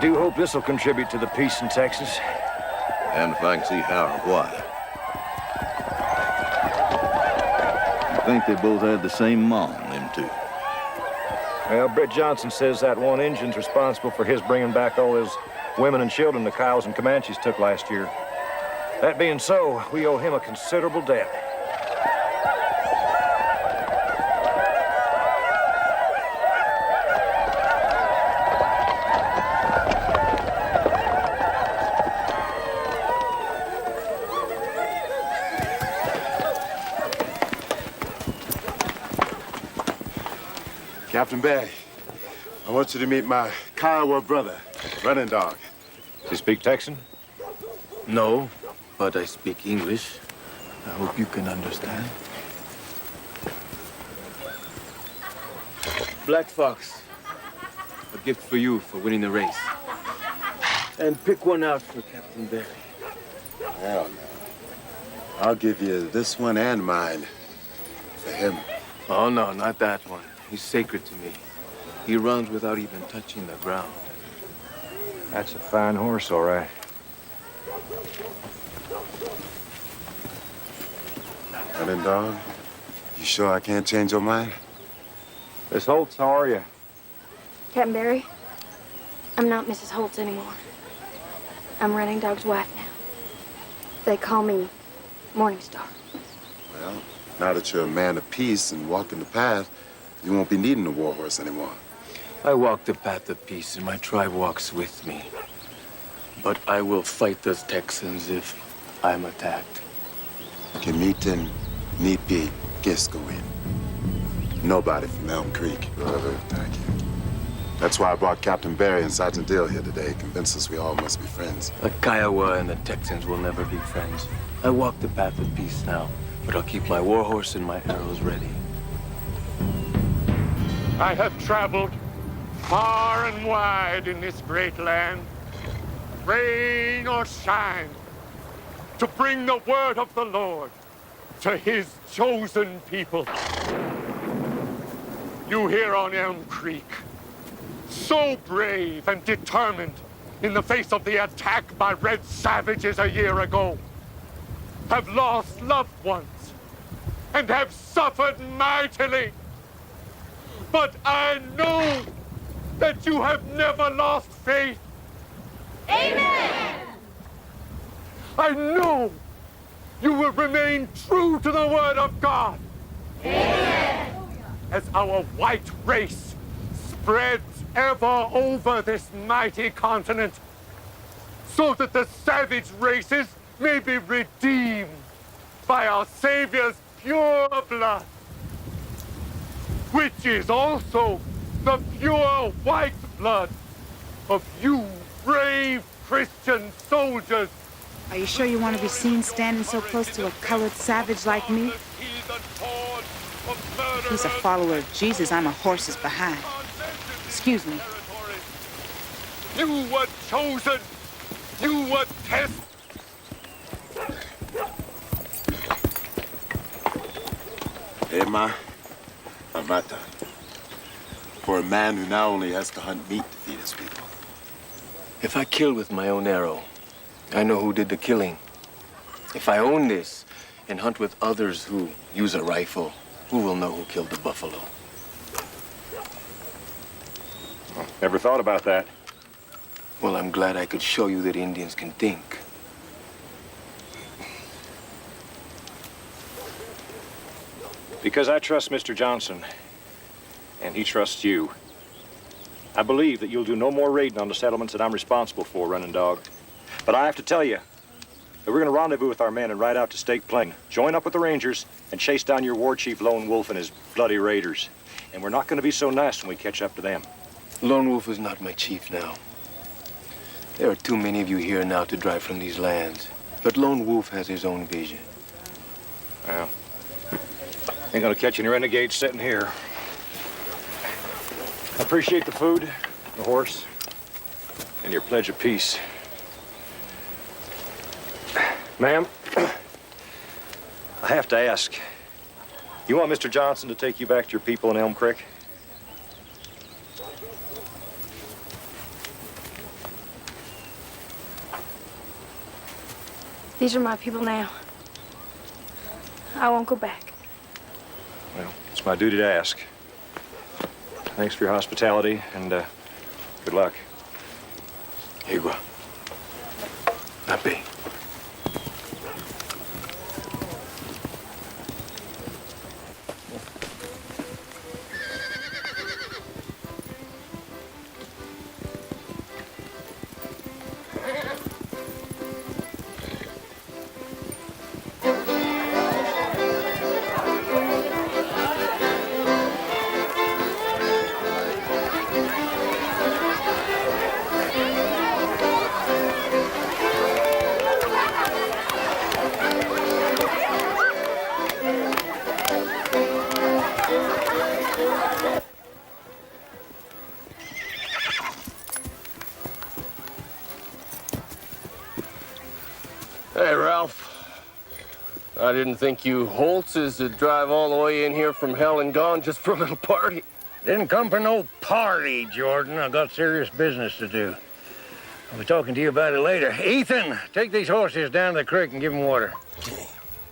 do hope this will contribute to the peace in Texas. And if I can see how or why. I think they both had the same mom, them two. Well, Britt Johnson says that one Injun's responsible for his bringing back all his women and children the Kiowas and Comanches took last year. That being so, we owe him a considerable debt. Captain Barry, I want you to meet my Kiowa brother, Running Dog. Does he speak Texan? No, but I speak English. I hope you can understand. Black Fox, a gift for you for winning the race. And pick one out for Captain Barry. Hell no. I'll give you this one and mine for him. Oh, no, not that one. He's sacred to me. He runs without even touching the ground. That's a fine horse, all right. Running Dog, you sure I can't change your mind? Miss Holtz, how are you? Captain Barry, I'm not Mrs. Holtz anymore. I'm Running Dog's wife now. They call me Morningstar. Well, now that you're a man of peace and walking the path, you won't be needing a war horse anymore. I walk the path of peace, and my tribe walks with me. But I will fight the Texans if I'm attacked. Kemitin, Nipi, Giskowin. Nobody from Elm Creek. Thank you. That's why I brought Captain Barry and Sergeant Dill here today. Convince us we all must be friends. The Kiowa and the Texans will never be friends. I walk the path of peace now, but I'll keep my war horse and my arrows ready. I have traveled far and wide in this great land, rain or shine, to bring the word of the Lord to his chosen people. You here on Elm Creek, so brave and determined in the face of the attack by red savages a year ago, have lost loved ones and have suffered mightily. But I know that you have never lost faith. Amen! I know you will remain true to the word of God. Amen! As our white race spreads ever over this mighty continent, so that the savage races may be redeemed by our Savior's pure blood, which is also the pure white blood of you brave Christian soldiers. Are you sure you want to be seen standing so close to a colored savage like me? He's a follower of Jesus. I'm a horse's behind. Excuse me. You were chosen. You were tested. Ema, Amata. For a man who now only has to hunt meat to feed his people. If I kill with my own arrow, I know who did the killing. If I own this and hunt with others who use a rifle, who will know who killed the buffalo? Never thought about that. Well, I'm glad I could show you that Indians can think. Because I trust Mr. Johnson, and he trusts you. I believe that you'll do no more raiding on the settlements that I'm responsible for, Running Dog. But I have to tell you that we're going to rendezvous with our men and ride out to Stake Plain, join up with the Rangers, and chase down your war chief Lone Wolf and his bloody raiders. And we're not going to be so nice when we catch up to them. Lone Wolf is not my chief now. There are too many of you here now to drive from these lands. But Lone Wolf has his own vision. Well, ain't gonna catch any renegades sitting here. I appreciate the food, the horse, and your pledge of peace. Ma'am, I have to ask, you want Mr. Johnson to take you back to your people in Elm Creek? These are my people now. I won't go back. Well, it's my duty to ask. Thanks for your hospitality, and good luck. Kiowa. Napi. Hey, Ralph. I didn't think you Holtzes would drive all the way in here from hell and gone just for a little party. Didn't come for no party, Jordan. I got serious business to do. I'll be talking to you about it later. Ethan, take these horses down to the creek and give them water.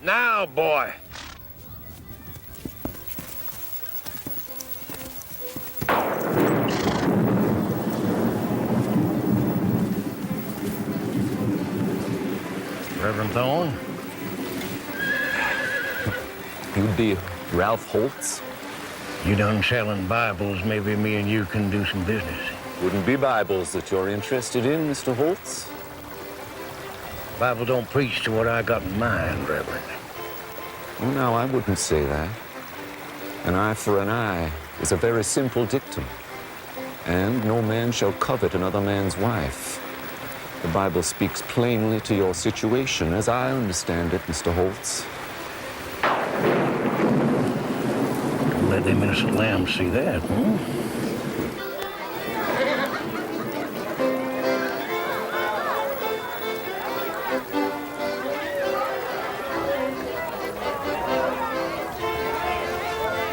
Now, boy. Reverend Thorne? You'd be Ralph Holtz? You done selling Bibles, maybe me and you can do some business. Wouldn't be Bibles that you're interested in, Mr. Holtz? Bible don't preach to what I got in mind, Reverend. Oh, no, I wouldn't say that. An eye for an eye is a very simple dictum. And no man shall covet another man's wife. The Bible speaks plainly to your situation, as I understand it, Mr. Holtz. Don't let them innocent lambs see that, hmm?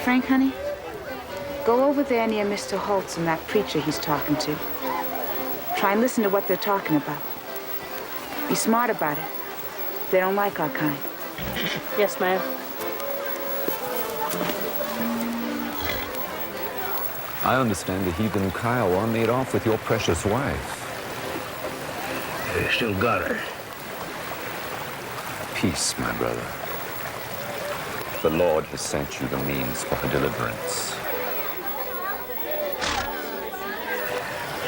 Frank, honey, go over there near Mr. Holtz and that preacher he's talking to. Try and listen to what they're talking about. Be smart about it. They don't like our kind. Yes, ma'am. I understand the heathen Kiowa made off with your precious wife. They still got her. Peace, my brother. The Lord has sent you the means for her deliverance.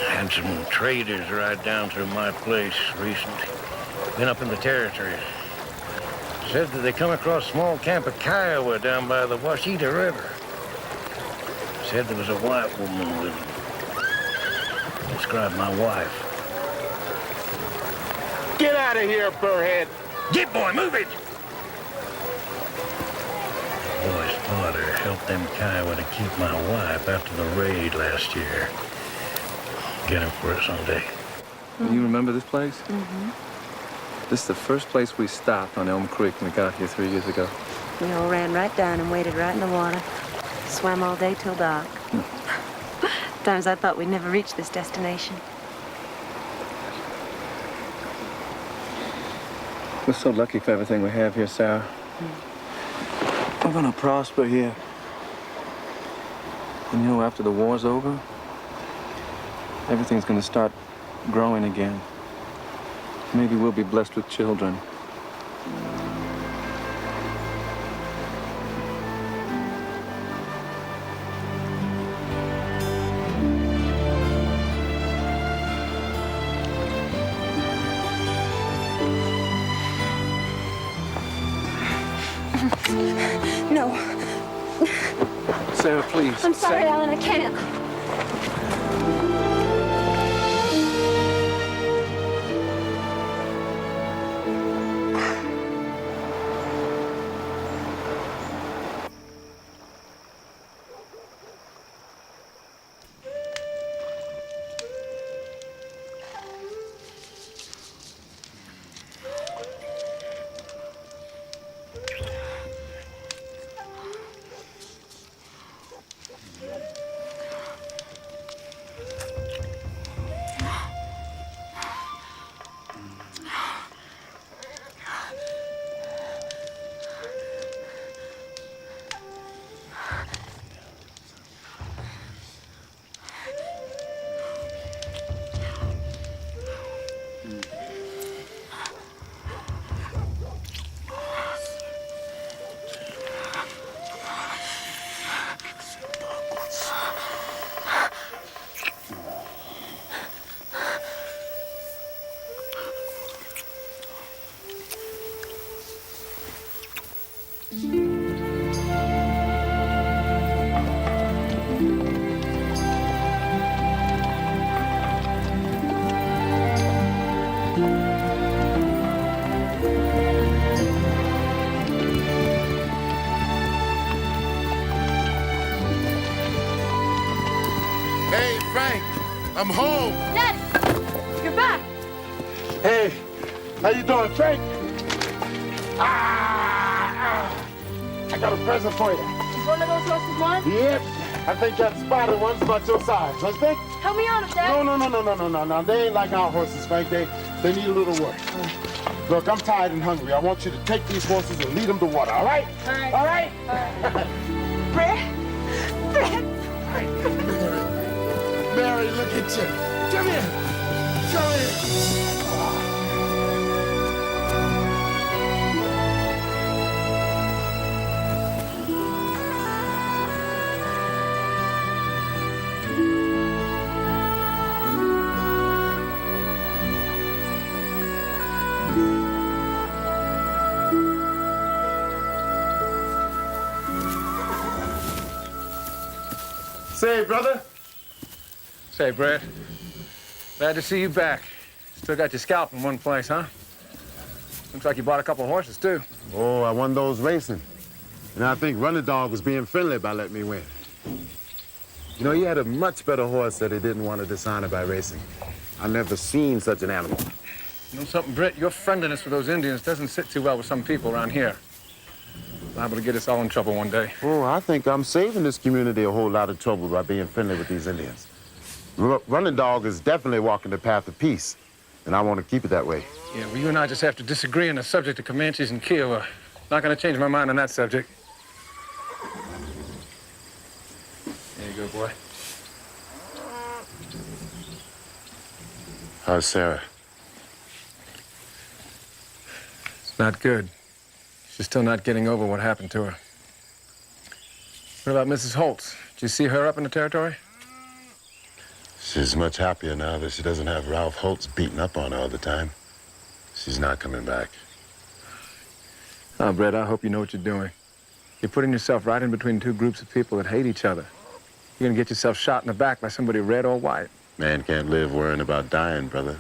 Had some traders ride down through my place recently. Been up in the territories. Said that they come across a small camp of Kiowa down by the Washita River. Said there was a white woman with them. Described my wife. Get out of here, burrhead! Get, boy, move it! Boy's father helped them Kiowa to keep my wife after the raid last year. Get him for it someday. You remember this place? Mm-hmm. This is the first place we stopped on Elm Creek when we got here 3 years ago. We all ran right down and waded right in the water. Swam all day till dark. Times I thought we'd never reach this destination. We're so lucky for everything we have here, Sarah. We're gonna prosper here. And you know, after the war's over, everything's gonna start growing again. Maybe we'll be blessed with children. No. Sarah, please. I'm sorry, Alan, I can't. I'm home. Daddy, you're back. Hey, how you doing, Frank? I got a present for you. Is one of those horses mine? Yep. I think that spotted one's about your size. Let's think. Help me on him, Dad. No. They ain't like our horses, Frank. They need a little work. Look, I'm tired and hungry. I want you to take these horses and lead them to water, all right? All right. All right? Brett. Mary, look at you. Come here. Come here. Say, brother. Say, Brett, glad to see you back. Still got your scalp in one place, huh? Looks like you bought a couple of horses, too. Oh, I won those racing. And I think Running Dog was being friendly by letting me win. You know, he had a much better horse that he didn't want to dishonor by racing. I've never seen such an animal. You know something, Britt? Your friendliness with those Indians doesn't sit too well with some people around here. Liable to get us all in trouble one day. Oh, I think I'm saving this community a whole lot of trouble by being friendly with these Indians. Running Dog is definitely walking the path of peace, and I want to keep it that way. Yeah, well, you and I just have to disagree on the subject of Comanches and Kiowa. Not going to change my mind on that subject. There you go, boy. How's Sarah? It's not good. She's still not getting over what happened to her. What about Mrs. Holtz? Did you see her up in the territory? She's much happier now that she doesn't have Ralph Holtz beating up on her all the time. She's not coming back. Oh, Brett, I hope you know what you're doing. You're putting yourself right in between two groups of people that hate each other. You're gonna get yourself shot in the back by somebody red or white. Man can't live worrying about dying, brother.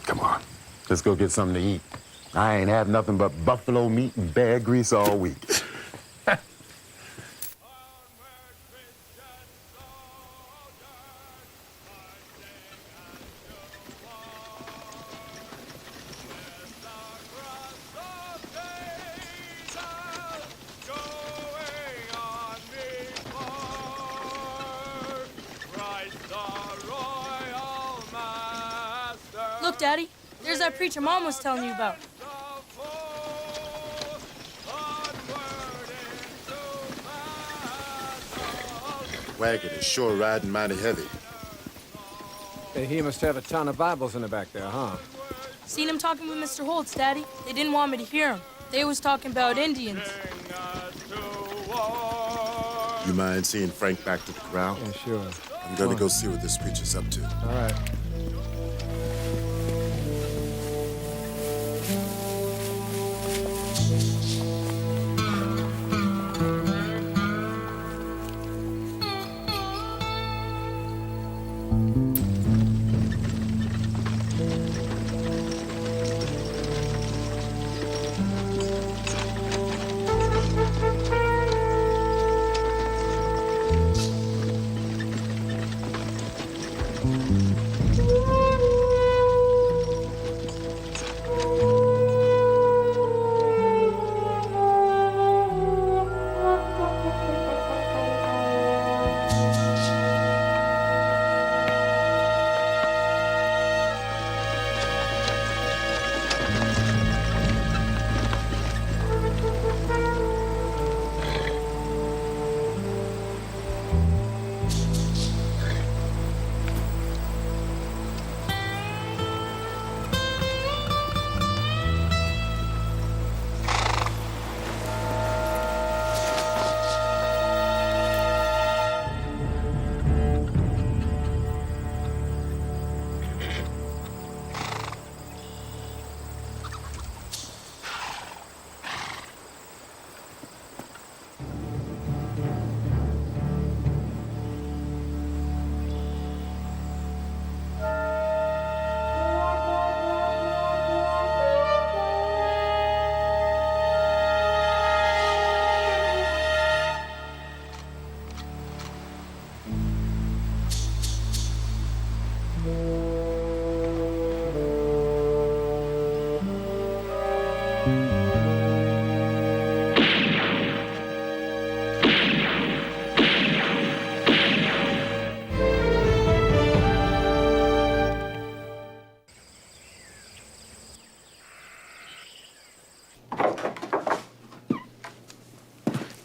Come on, let's go get something to eat. I ain't had nothing but buffalo meat and bear grease all week. Look, Daddy, there's that preacher Mom was telling you about. Wagon is sure riding mighty heavy. Hey, he must have a ton of Bibles in the back there, huh? Seen him talking with Mr. Holtz, Daddy. They didn't want me to hear him. They was talking about Indians. You mind seeing Frank back to the corral? Yeah, sure. I'm gonna go see what this preacher's up to. All right.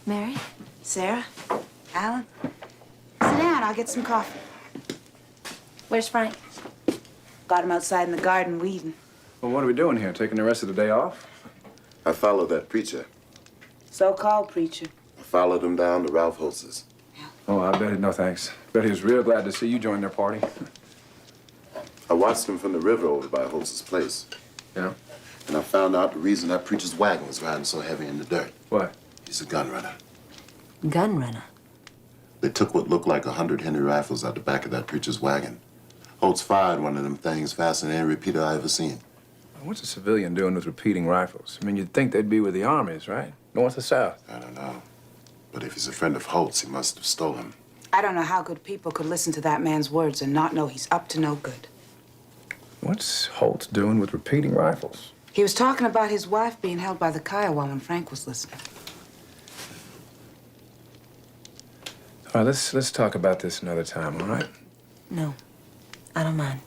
Mary? Sarah? Alan? Sit down, I'll get some coffee. Where's Frank? Got him outside in the garden weeding. Well, what are we doing here? Taking the rest of the day off? I followed that preacher. So-called preacher. I followed him down to Ralph Holtz's. Oh, I bet no thanks. Bet he was real glad to see you join their party. I watched him from the river over by Holtz's place. Yeah? And I found out the reason that preacher's wagon was riding so heavy in the dirt. What? He's a gun runner. Gun runner? They took what looked like 100 Henry rifles out the back of that preacher's wagon. Holtz fired one of them things faster than any repeater I ever seen. What's a civilian doing with repeating rifles? I mean, you'd think they'd be with the armies, right? North or south? I don't know. But if he's a friend of Holtz, he must have stolen them. I don't know how good people could listen to that man's words and not know he's up to no good. What's Holtz doing with repeating rifles? He was talking about his wife being held by the Kiowa when Frank was listening. All right, let's talk about this another time, all right? No, I don't mind.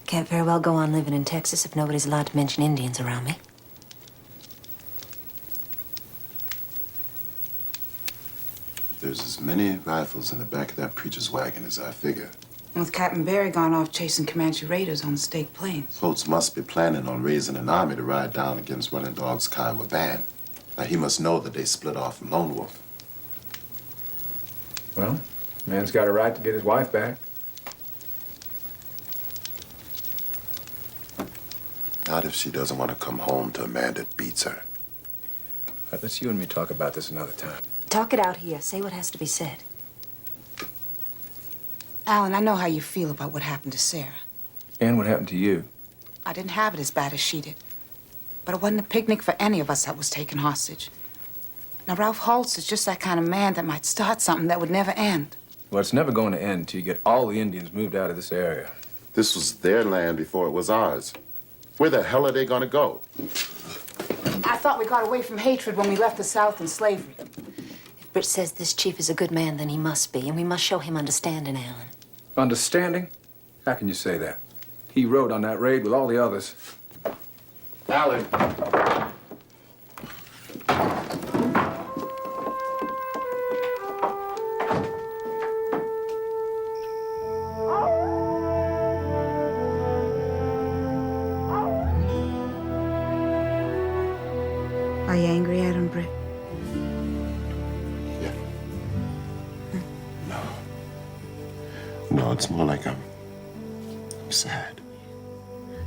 Can't very well go on living in Texas if nobody's allowed to mention Indians around me. There's as many rifles in the back of that preacher's wagon as I figure. And with Captain Barry gone off chasing Comanche raiders on the state plains. Holtz must be planning on raising an army to ride down against Running Dog's Kiowa band. Now, he must know that they split off from Lone Wolf. Well, man's got a right to get his wife back. Not if she doesn't want to come home to a man that beats her. All right, let's you and me talk about this another time. Talk it out here. Say what has to be said. Alan, I know how you feel about what happened to Sarah. And what happened to you? I didn't have it as bad as she did. But it wasn't a picnic for any of us that was taken hostage. Now, Ralph Holtz is just that kind of man that might start something that would never end. Well, it's never going to end till you get all the Indians moved out of this area. This was their land before it was ours. Where the hell are they going to go? I thought we got away from hatred when we left the South and slavery. If Britt says this chief is a good man, then he must be, and we must show him understanding, Alan. Understanding? How can you say that? He rode on that raid with all the others. Alan. Are you angry at him, Britt? Yeah. No, it's more like I'm sad.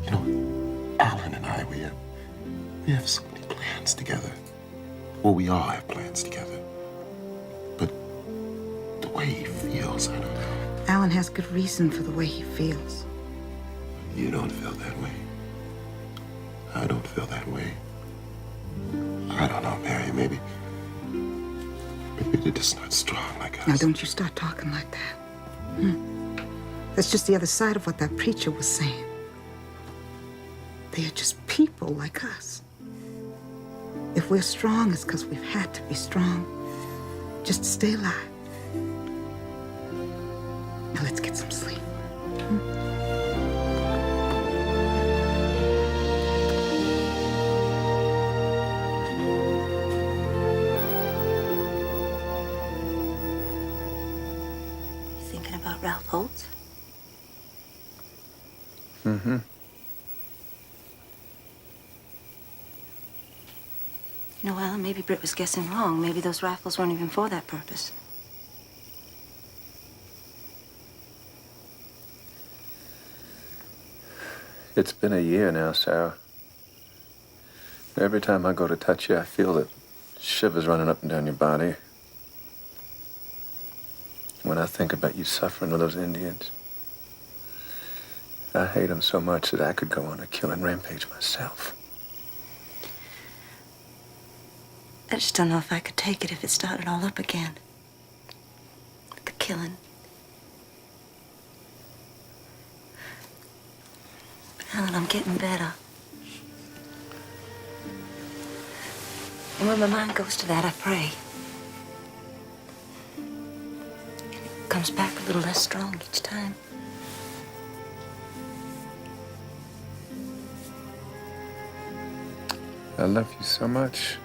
You know, Alan and I, we have so many plans together. Well, we all have plans together. But the way he feels, I don't know. Alan has good reason for the way he feels. You don't feel that way. I don't feel that way. I don't know, Mary. Maybe they're just not strong like us. Now, don't you start talking like that. That's just the other side of what that preacher was saying. They are just people like us. If we're strong, it's because we've had to be strong just to stay alive. Now, let's get some sleep. Thinking about Ralph Holtz? Mm-hmm. You know, Alan, maybe Britt was guessing wrong. Maybe those rifles weren't even for that purpose. It's been a year now, Sarah. Every time I go to touch you, I feel that shivers running up and down your body. When I think about you suffering with those Indians, I hate them so much that I could go on a killing rampage myself. I just don't know if I could take it if it started all up again. The killing. But Alan, I'm getting better. And when my mind goes to that, I pray. It comes back a little less strong each time. I love you so much.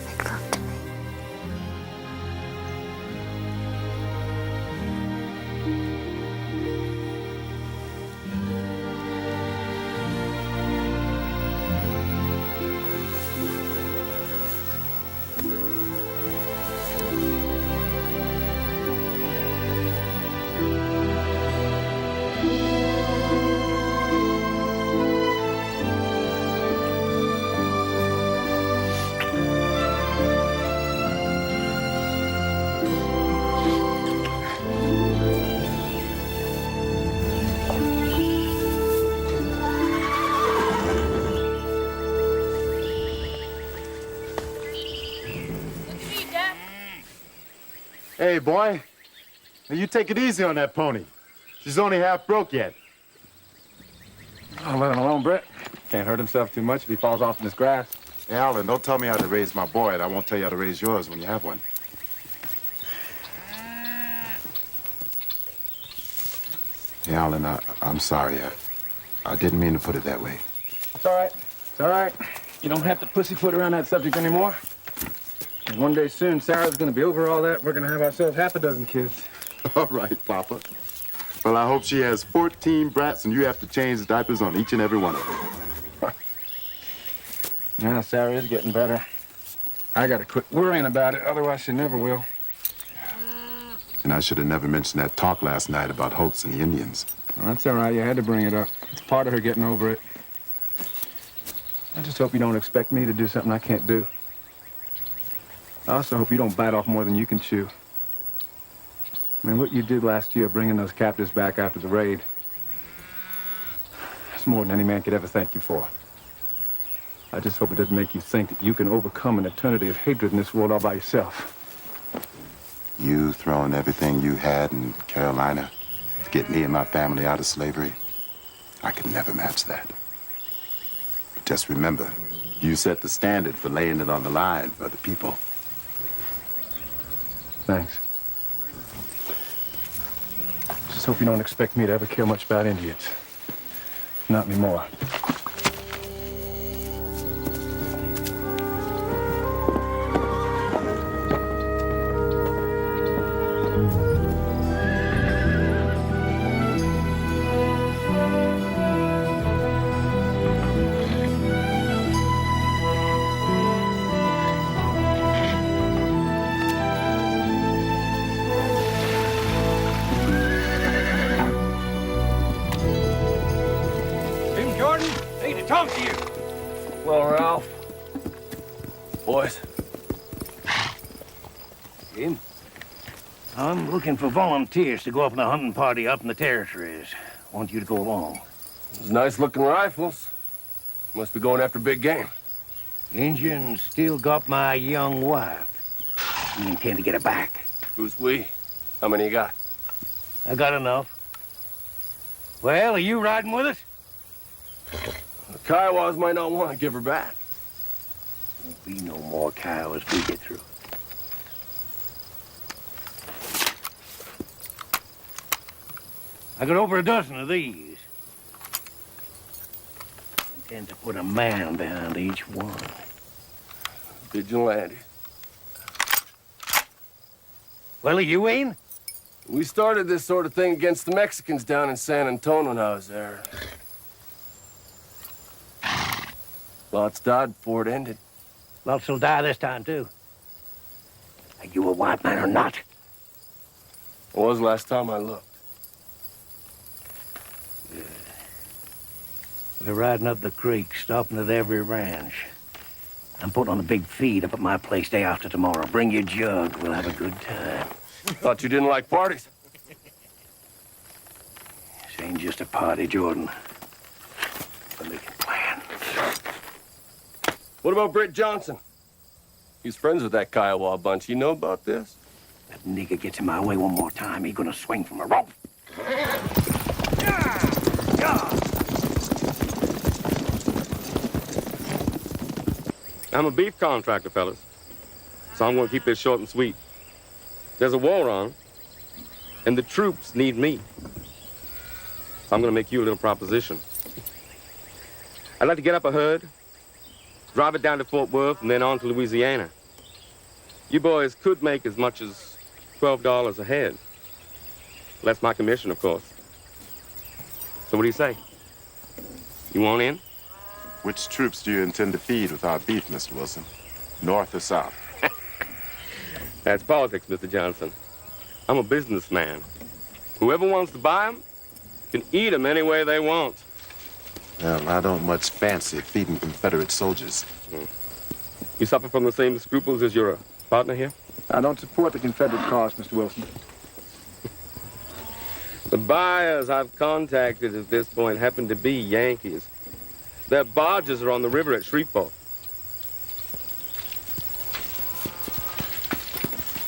Make love to me. Hey, boy. Now you take it easy on that pony. She's only half broke yet. I'll let him alone, Brett. Can't hurt himself too much if he falls off in this grass. Hey, Alan, don't tell me how to raise my boy, and I won't tell you how to raise yours when you have one. Hey, Alan, I'm sorry. I didn't mean to put it that way. It's all right. It's all right. You don't have to pussyfoot around that subject anymore. And one day soon, Sarah's gonna be over all that. We're gonna have ourselves half a dozen kids. All right, Papa. Well, I hope she has 14 brats and you have to change the diapers on each and every one of them. Now, Sarah is getting better. I gotta quit worrying about it, otherwise she never will. And I should have never mentioned that talk last night about Holtz and the Indians. Well, that's all right. You had to bring it up. It's part of her getting over it. I just hope you don't expect me to do something I can't do. I also hope you don't bite off more than you can chew. I mean, what you did last year, bringing those captives back after the raid, that's more than any man could ever thank you for. I just hope it doesn't make you think that you can overcome an eternity of hatred in this world all by yourself. You throwing everything you had in Carolina to get me and my family out of slavery, I could never match that. But just remember, you set the standard for laying it on the line for the people. Thanks. Just hope you don't expect me to ever care much about Indians. Not anymore. Talk to you. Well, Ralph. Boys. Jim, I'm looking for volunteers to go up on a hunting party up in the territories. I want you to go along. Those nice-looking rifles. Must be going after big game. Indians still got my young wife. We intend to get her back. Who's we? How many you got? I got enough. Well, are you riding with us? The Kiowas might not want to give her back. Won't be no more Kiowas we get through. I got over a dozen of these. Intend to put a man behind each one. Vigilante. Well, are you in? We started this sort of thing against the Mexicans down in San Antonio when I was there. Lots died before it ended. Lots will die this time, too. Are you a white man or not? It was last time I looked. Good. We're riding up the creek, stopping at every ranch. I'm putting on a big feed up at my place day after tomorrow. Bring your jug. We'll have a good time. Thought you didn't like parties. This ain't just a party, Jordan. We're making plans. What about Britt Johnson? He's friends with that Kiowa bunch. You know about this? That nigger gets in my way one more time, he's gonna swing from a rope. I'm a beef contractor, fellas. So I'm gonna keep this short and sweet. There's a war on, and the troops need me. So I'm gonna make you a little proposition. I'd like to get up a herd, drive it down to Fort Worth, and then on to Louisiana. You boys could make as much as $12 a head. That's my commission, of course. So what do you say? You want in? Which troops do you intend to feed with our beef, Mr. Wilson? North or south? That's politics, Mr. Johnson. I'm a businessman. Whoever wants to buy them can eat them any way they want. Well, I don't much fancy feeding Confederate soldiers. You suffer from the same scruples as your partner here? I don't support the Confederate cause, Mr. Wilson. The buyers I've contacted at this point happen to be Yankees. Their barges are on the river at Shreveport.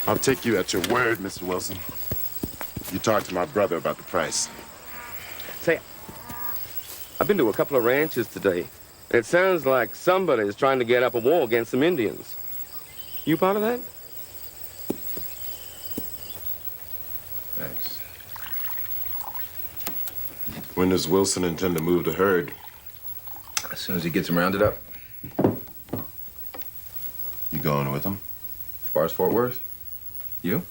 I'll take you at your word, Mr. Wilson. You talked to my brother about the price. Say, I've been to a couple of ranches today. It sounds like somebody's trying to get up a war against some Indians. You part of that? Thanks. When does Wilson intend to move the herd? As soon as he gets him rounded up. You going with him? As far as Fort Worth? You?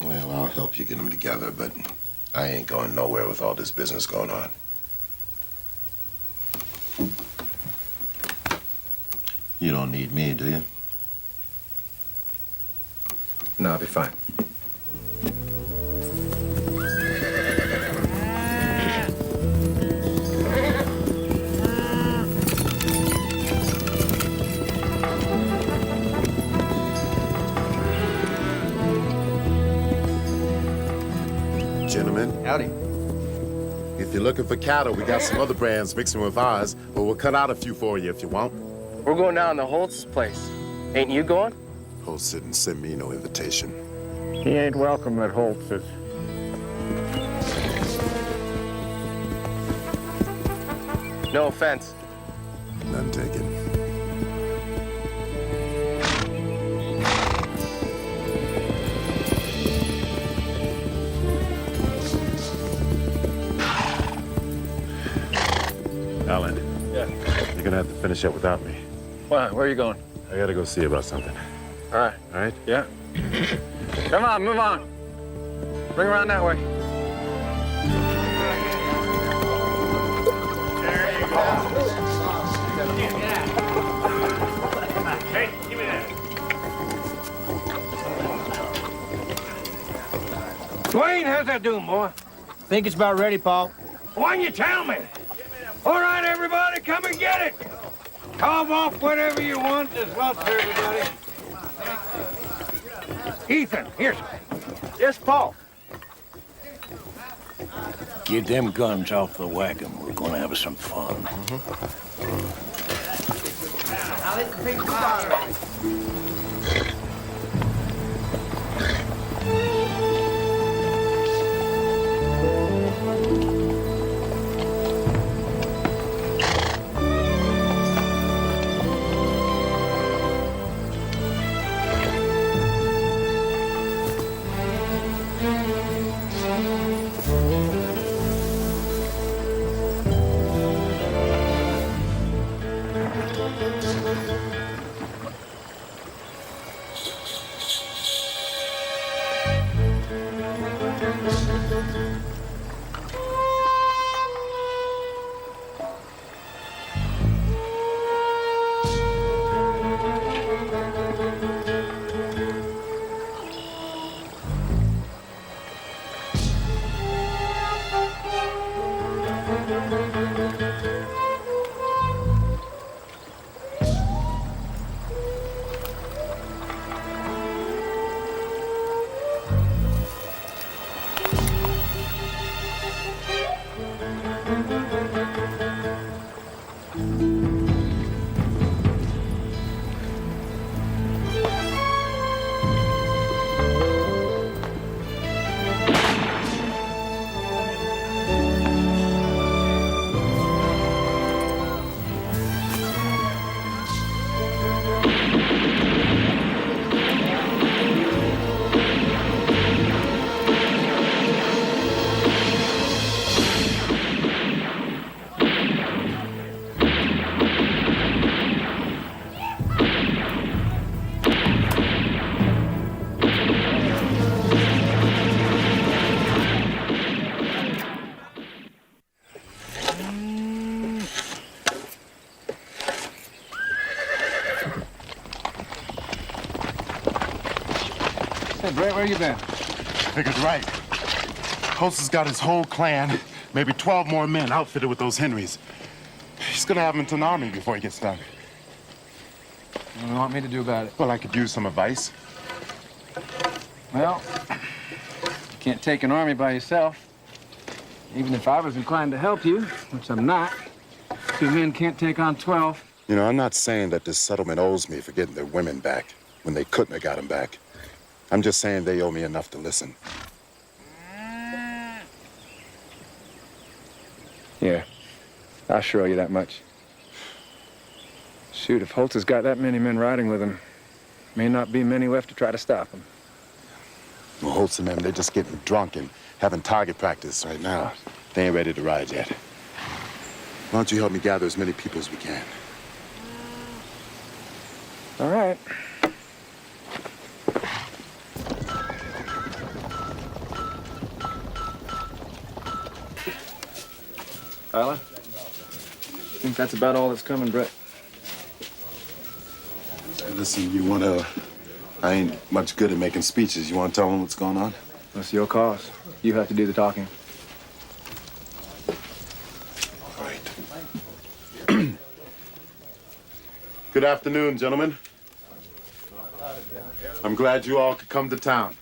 Well, I'll help you get them together, but I ain't going nowhere with all this business going on. You don't need me, do you? No, I'll be fine. Gentlemen. Howdy. If you're looking for cattle, we got some other brands mixing with ours, but we'll cut out a few for you if you want. We're going down to Holtz's place. Ain't you going? Holtz didn't send me no invitation. He ain't welcome at Holtz's. No offense. None taken. Alan. Yeah. You're gonna have to finish up without me. Why? Where are you going? I gotta go see about something. All right. All right? Yeah. Come on, move on. Bring around that way. There you go. Hey, give me that. Dwayne, how's that doing, boy? Think it's about ready, Paul. Why don't you tell me? All right, everybody, come and get it. Carve off whatever you want. There's lots for everybody. Ethan, here's. Yes, Paul. Get them guns off the wagon. We're gonna have some fun. Hey, Brett, where you been? Figured right. Holtz has got his whole clan, maybe 12 more men outfitted with those Henrys. He's gonna have them into an army before he gets done. What do you want me to do about it? Well, I could use some advice. Well, you can't take an army by yourself. Even if I was inclined to help you, which I'm not, 2 men can't take on 12. You know, I'm not saying that this settlement owes me for getting their women back when they couldn't have got them back. I'm just saying they owe me enough to listen. Yeah, I sure owe you that much. Shoot, if Holtz has got that many men riding with him, may not be many left to try to stop him. Well, Holtz and them, they're just getting drunk and having target practice right now. They ain't ready to ride yet. Why don't you help me gather as many people as we can? All right. Tyler, I think that's about all that's coming, Brett. Hey, listen, I ain't much good at making speeches. You wanna tell them what's going on? That's your cause. You have to do the talking. All right. Good afternoon, gentlemen. I'm glad you all could come to town.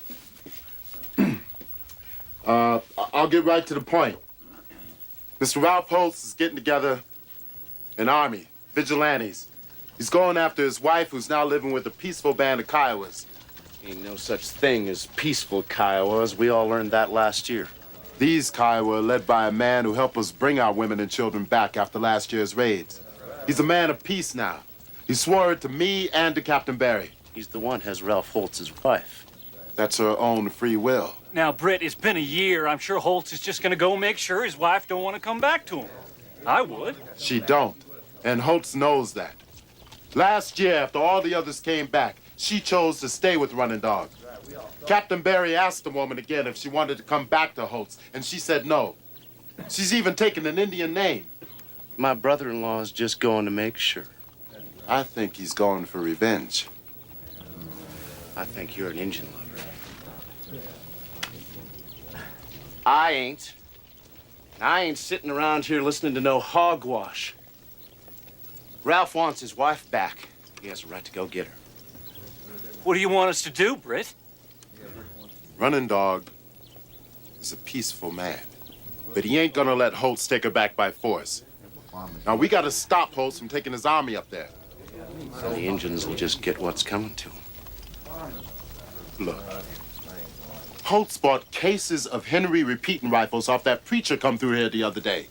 I'll get right to the point. Mr. Ralph Holtz is getting together an army, vigilantes. He's going after his wife, who's now living with a peaceful band of Kiowas. Ain't no such thing as peaceful Kiowas. We all learned that last year. These Kiowa are led by a man who helped us bring our women and children back after last year's raids. He's a man of peace now. He swore it to me and to Captain Barry. He's the one has Ralph Holtz's wife. That's her own free will. Now, Britt, it's been a year. I'm sure Holtz is just gonna go make sure his wife don't want to come back to him. I would. She don't. And Holtz knows that. Last year, after all the others came back, she chose to stay with Running Dog. Captain Barry asked the woman again if she wanted to come back to Holtz, and she said no. She's even taken an Indian name. My brother-in-law is just going to make sure. I think he's going for revenge. I think you're an Indian lover. I ain't. I ain't sitting around here listening to no hogwash. Ralph wants his wife back. He has a right to go get her. What do you want us to do, Britt? Running Dog is a peaceful man, but he ain't gonna let Holtz take her back by force. Now, we gotta stop Holtz from taking his army up there. The Indians will just get what's coming to them. Look, Holtz bought cases of Henry repeating rifles off that preacher come through here the other day.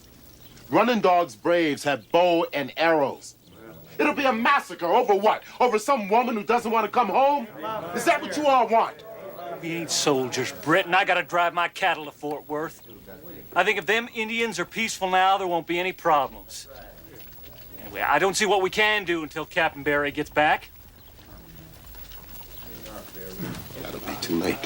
Running Dog's braves have bow and arrows. It'll be a massacre over what? Over some woman who doesn't want to come home? Is that what you all want? We ain't soldiers, Britt, and I gotta drive my cattle to Fort Worth. I think if them Indians are peaceful now, there won't be any problems. Anyway, I don't see what we can do until Captain Barry gets back. That'll be too late.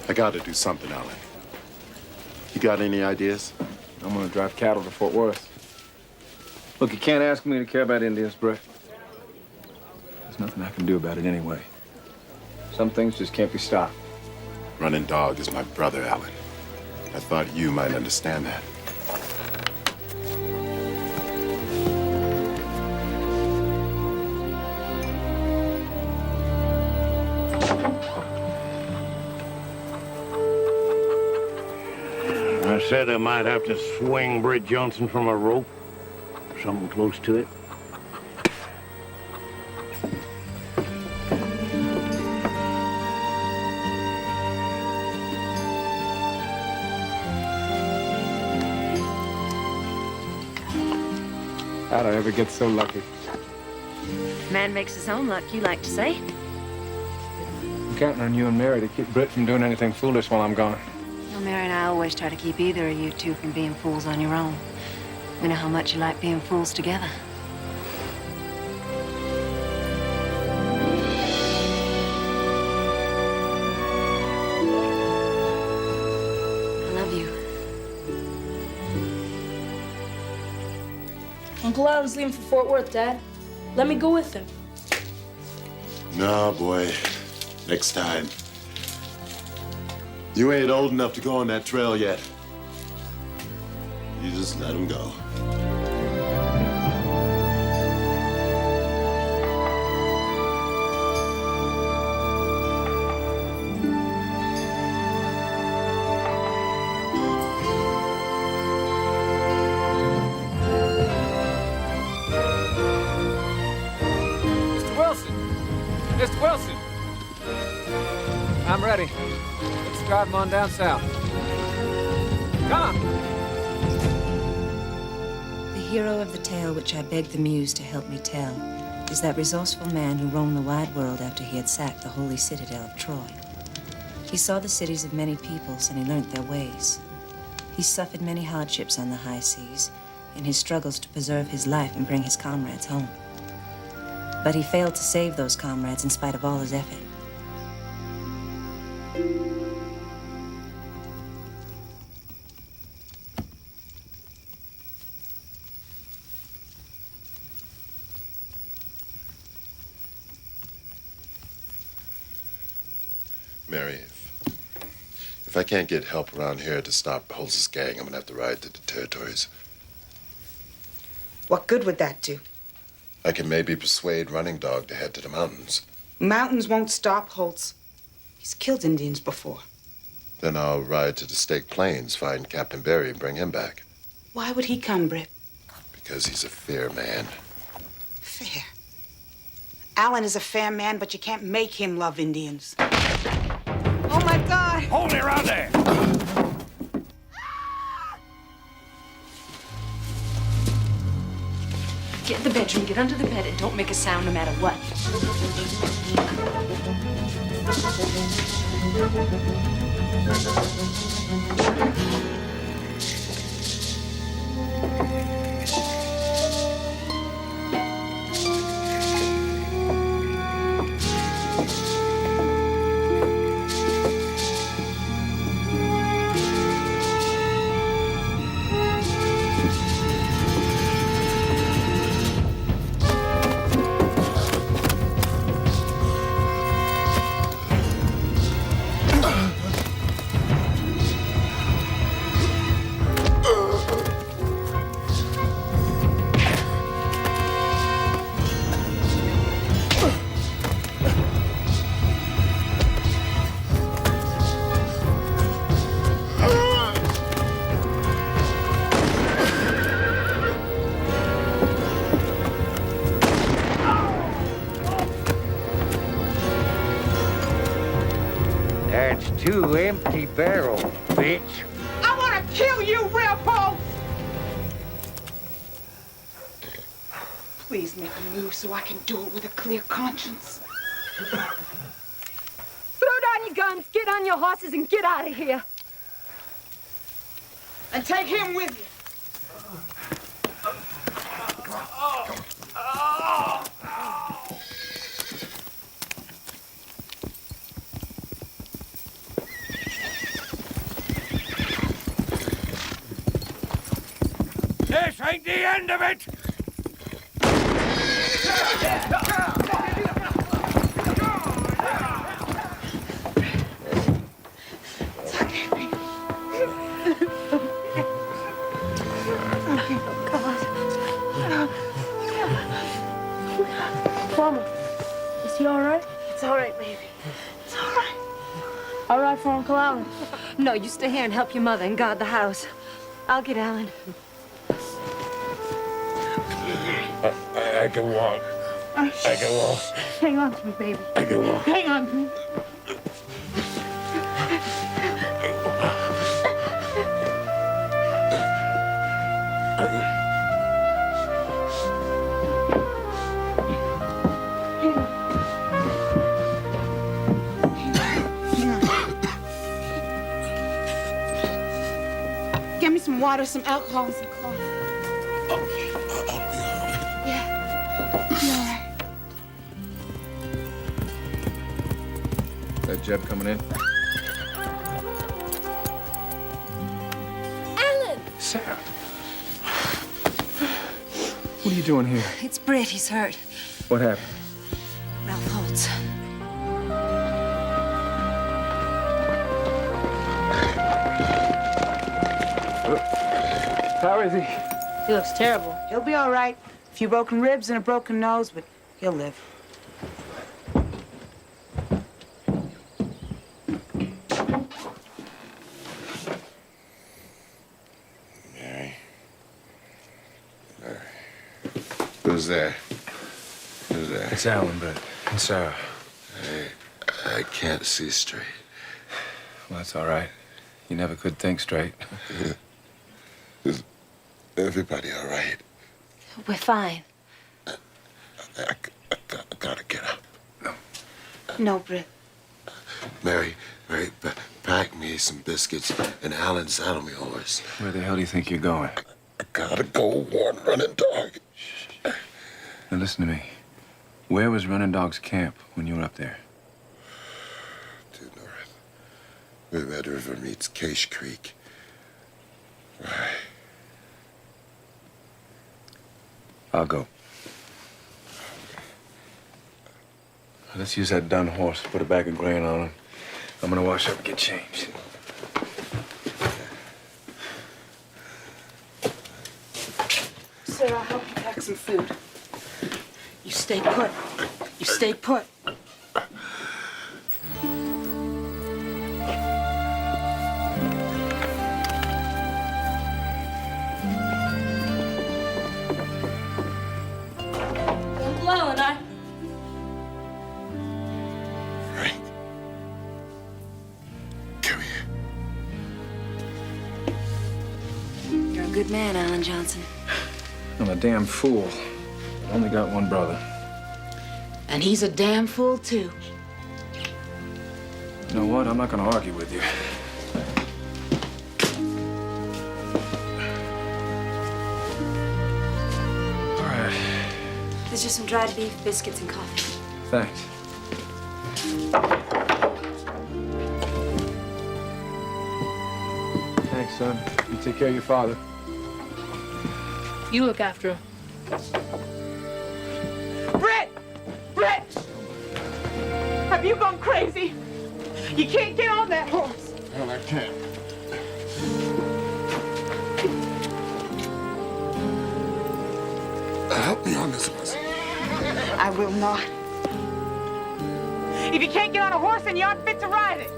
I gotta do something, Alan. You got any ideas? I'm gonna drive cattle to Fort Worth. Look, you can't ask me to care about Indians, Brett. There's nothing I can do about it anyway. Some things just can't be stopped. Running Dog is my brother, Alan. I thought you might understand that. I said I might have to swing Britt Johnson from a rope. Something close to it. How'd I ever get so lucky? Man makes his own luck, you like to say. I'm counting on you and Mary to keep Britt from doing anything foolish while I'm gone. Well, Mary and I always try to keep either of you two from being fools on your own. We know how much you like being fools together. Uncle Alan's leaving for Fort Worth, Dad. Let me go with him. No, boy. Next time. You ain't old enough to go on that trail yet. You just let him go. Mr. Wilson! I'm ready. Let's drive him on down south. Come on! The hero of the tale which I begged the muse to help me tell is that resourceful man who roamed the wide world after he had sacked the holy citadel of Troy. He saw the cities of many peoples and he learnt their ways. He suffered many hardships on the high seas in his struggles to preserve his life and bring his comrades home. But he failed to save those comrades in spite of all his effort. Mary, if I can't get help around here to stop Holtz's gang, I'm gonna have to ride to the territories. What good would that do? I can maybe persuade Running Dog to head to the mountains. Mountains won't stop Holtz. He's killed Indians before. Then I'll ride to the Staked Plains, find Captain Barry, and bring him back. Why would he come, Britt? Because he's a fair man. Fair? Alan is a fair man, but you can't make him love Indians. Oh, my God! Hold it around there! Get in the bedroom, get under the bed, and don't make a sound no matter what. That's 2 empty barrels, bitch. I want to kill you, Raoul! Please make a move so I can do it with a clear conscience. Throw down your guns, get on your horses, and get out of here. And take him with you. This ain't the end of it! Mama, is he all right? It's all right, baby. It's all right. All right for Uncle Alan? No, you stay here and help your mother and guard the house. I'll get Alan. I can walk. I can walk. Hang on to me, baby. I can walk. Hang on to me. Get me some water, some alcohol, and some coffee. That Jeb coming in? Alan! Sarah. What are you doing here? It's Britt. He's hurt. What happened? Ralph Holtz. How is he? He looks terrible. He'll be all right. A few broken ribs and a broken nose, but he'll live. Mary. Who's there? Who's there? It's Alan, but and Sarah. I can't see straight. Well, that's all right. You never could think straight. Is everybody all right? We're fine. I gotta get up. No, Britt. Mary, pack me some biscuits and Alan saddle me a horse. Where the hell do you think you're going? I gotta go warn Running Dog. Now listen to me. Where was Running Dog's camp when you were up there? Due north. Where Red River meets Cache Creek. Right. I'll go. Let's use that dun horse, put a bag of grain on him. I'm gonna wash up and get changed. Sir, I'll help you pack some food. You stay put. You stay put. Uncle Al and I. Come here. You're a good man, Alan Johnson. I'm a damn fool. I only got one brother. And he's a damn fool, too. You know what? I'm not gonna argue with you. All right. There's just some dried beef, biscuits, and coffee. Thanks. Thanks, son. You take care of your father. You look after him. Britt! Britt! Have you gone crazy? You can't get on that horse. Well, I can't. Help me on this horse. I will not. If you can't get on a horse, then you aren't fit to ride it.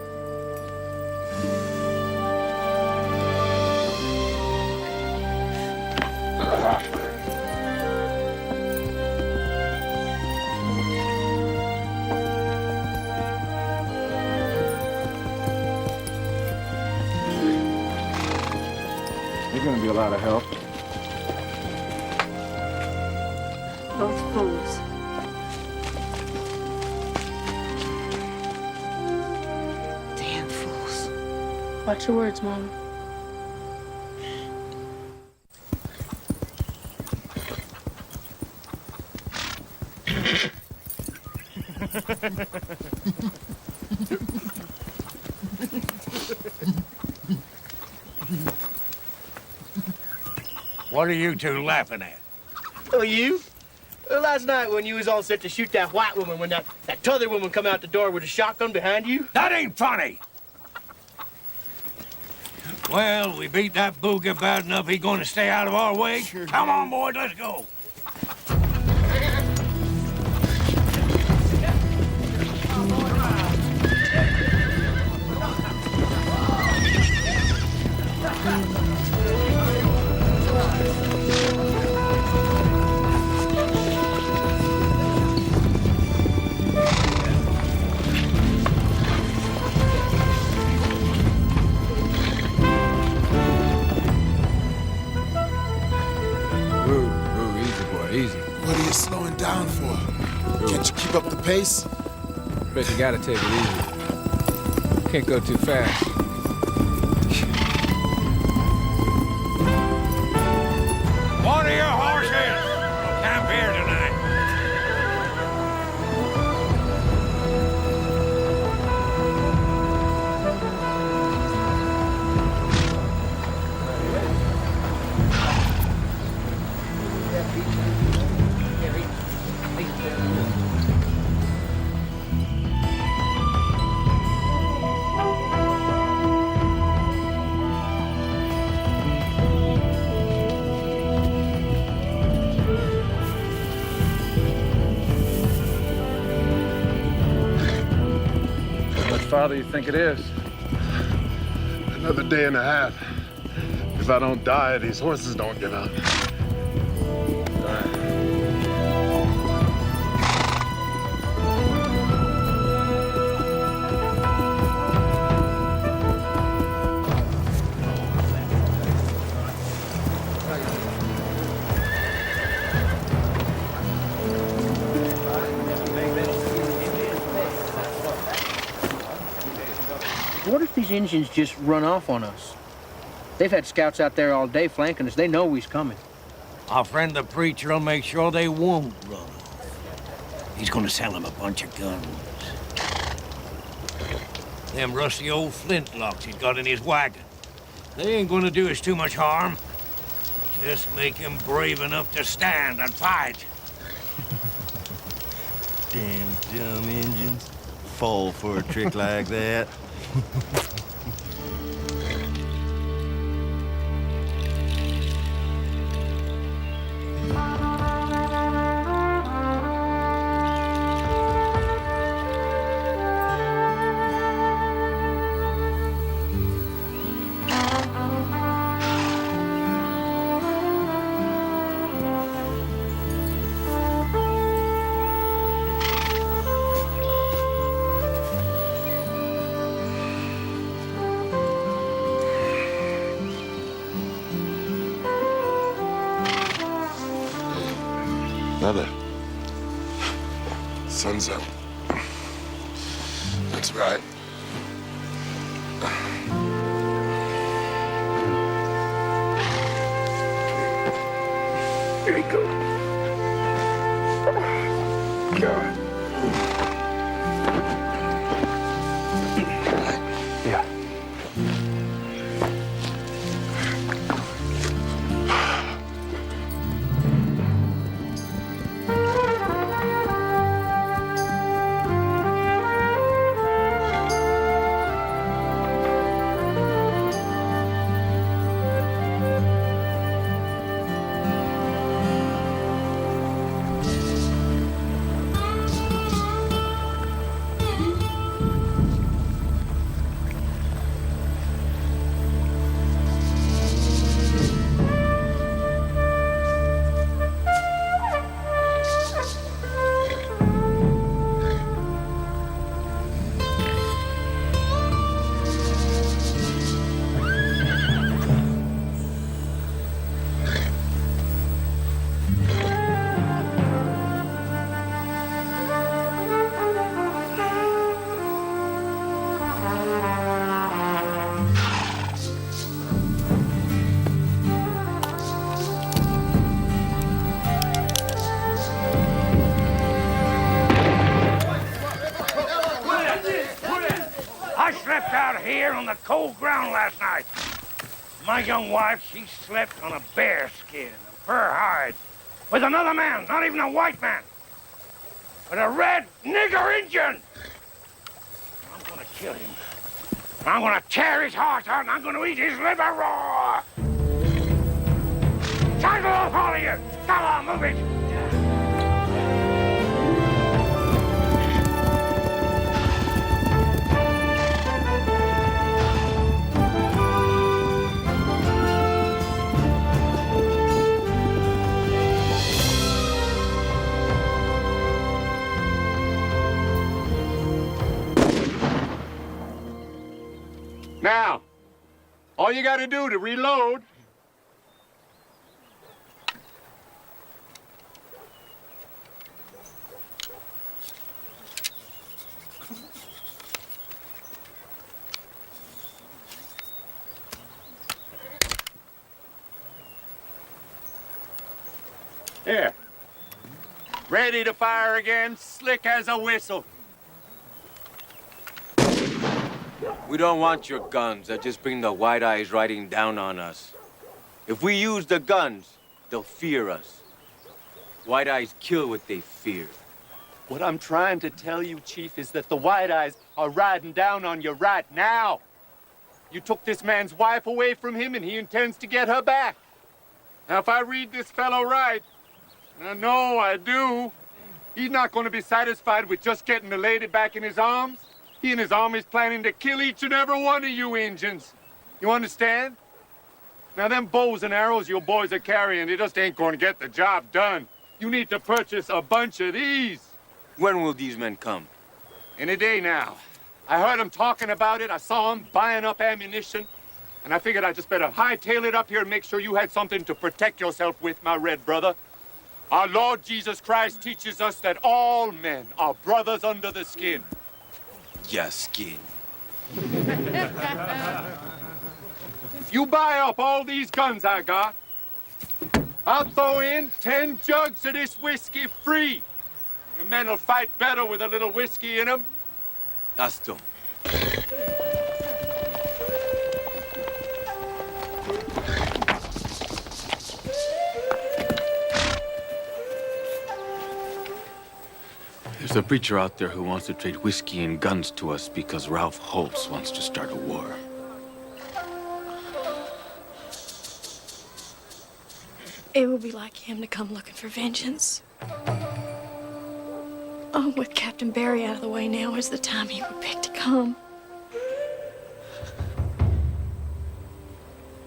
You're gonna be a lot of help. Both fools. Damn fools. Watch your words, Mom. What are you two laughing at? Oh, you? Last night when you was all set to shoot that white woman when that t'other woman come out the door with a shotgun behind you? That ain't funny. Well, we beat that booger bad enough he gonna stay out of our way? Sure. Come on, boys, let's go. Easy. What are you slowing down for? Can't you keep up the pace? Bet you gotta take it easy. Can't go too fast. One of your horses will camp here tonight. father you think it is? Another day and a half. If I don't die, these horses don't get up. What if these Indians just run off on us? They've had scouts out there all day flanking us. They know he's coming. Our friend the preacher will make sure they won't run off. He's gonna sell them a bunch of guns. Them rusty old flintlocks he's got in his wagon. They ain't gonna do us too much harm. Just make him brave enough to stand and fight. Damn dumb Indians. Fall for a trick like that. Mother. Sun's up. That's right. Here we go. God. Yeah. I slept out here on the cold ground last night. My young wife, she slept on a bear skin and fur hide with another man, not even a white man, but a red nigger Indian. I'm gonna kill him. And I'm gonna tear his heart out and I'm gonna eat his liver raw. Tangle off, all of you. Come on, move it. Now, all you gotta do to reload. Here. Ready to fire again, slick as a whistle. We don't want your guns. That just bring the white eyes riding down on us. If we use the guns, they'll fear us. White eyes kill what they fear. What I'm trying to tell you, Chief, is that the White Eyes are riding down on you right now. You took this man's wife away from him, and he intends to get her back. Now, if I read this fellow right, and I know I do, he's not going to be satisfied with just getting the lady back in his arms. He and his army's planning to kill each and every one of you Injuns. You understand? Now, them bows and arrows your boys are carrying, they just ain't going to get the job done. You need to purchase a bunch of these. When will these men come? Any day now. I heard them talking about it. I saw them buying up ammunition. And I figured I just better hightail it up here and make sure you had something to protect yourself with, my red brother. Our Lord Jesus Christ teaches us that all men are brothers under the skin. Yeah, skin. If you buy up all these guns I got, I'll throw in 10 jugs of this whiskey free. Your men will fight better with a little whiskey in them. Asto. There's a preacher out there who wants to trade whiskey and guns to us because Ralph Holtz wants to start a war. It would be like him to come looking for vengeance. Oh, with Captain Barry out of the way now is the time he would pick to come.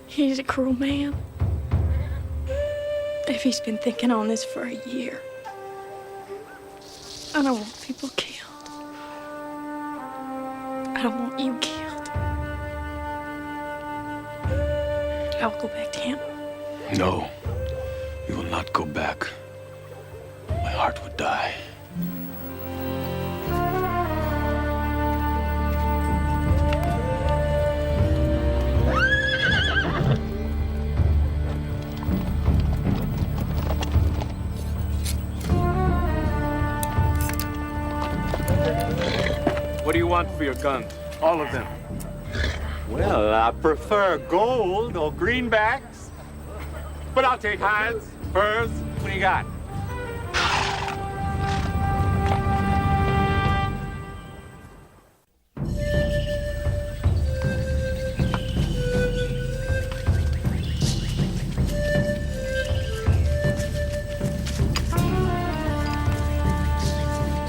He's a cruel man. If he's been thinking on this for a year. I don't want people killed. I don't want you killed. I will go back to him. No, we will not go back. My heart would die. What do you want for your guns? All of them. Well, I prefer gold or greenbacks. But I'll take hides, furs. What do you got?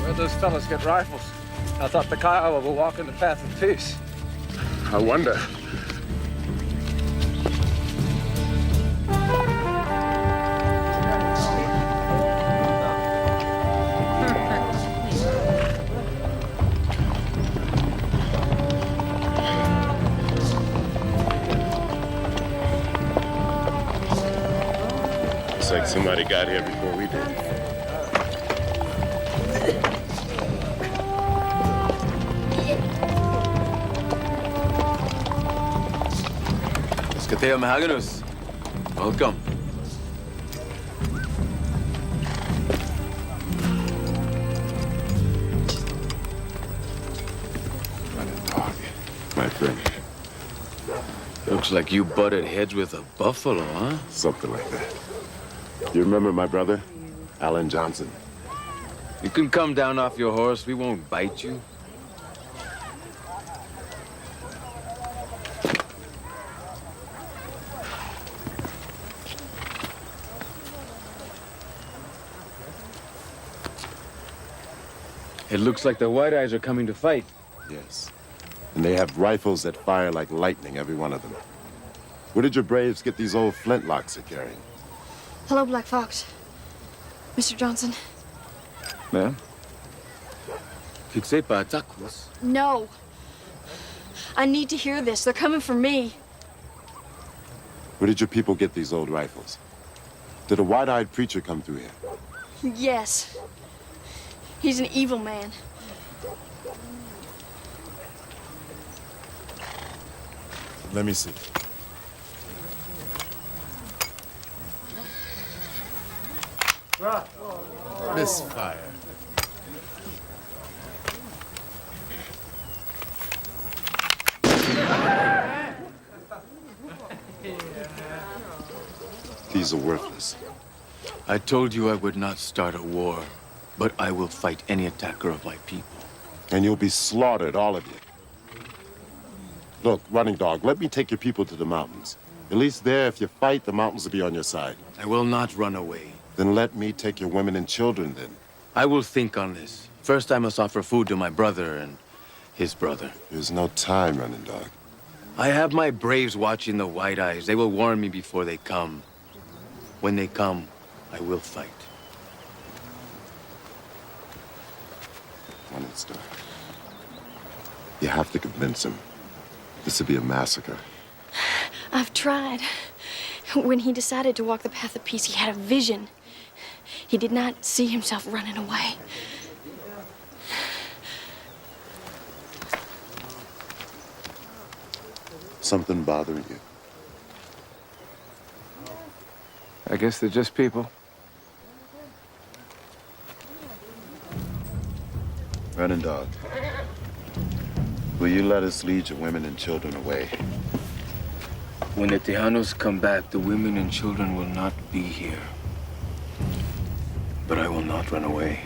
Where'd those fellas get rifles? I thought the Kiowa were walking the path of peace. I wonder. Looks like somebody got here before we did. Escateo Mahaganus. Welcome. My friend. Looks like you butted heads with a buffalo, huh? Something like that. You remember my brother, Alan Johnson? You can come down off your horse. We won't bite you. It looks like the White Eyes are coming to fight. Yes. And they have rifles that fire like lightning, every one of them. Where did your braves get these old flintlocks they're carrying? Hello, Black Fox. Mr. Johnson. Ma'am? No. I need to hear this. They're coming for me. Where did your people get these old rifles? Did a white-eyed preacher come through here? Yes. He's an evil man. Let me see. Misfire. These are worthless. I told you I would not start a war, but I will fight any attacker of my people. And you'll be slaughtered, all of you. Look, Running Dog, let me take your people to the mountains. At least there, if you fight, the mountains will be on your side. I will not run away. Then let me take your women and children, then. I will think on this. First, I must offer food to my brother, and His brother. There's no time, running dog. I have my braves watching the White Eyes. They will warn me before they come. When they come, I will fight. Running Star. You have to convince him. This would be a massacre. I've tried. When he decided to walk the path of peace, he had a vision. He did not see himself running away. Something bothering you? I guess they're just people. Running dog. Will you let us lead your women and children away? When the Tejanos come back, the women and children will not be here. But I will not run away.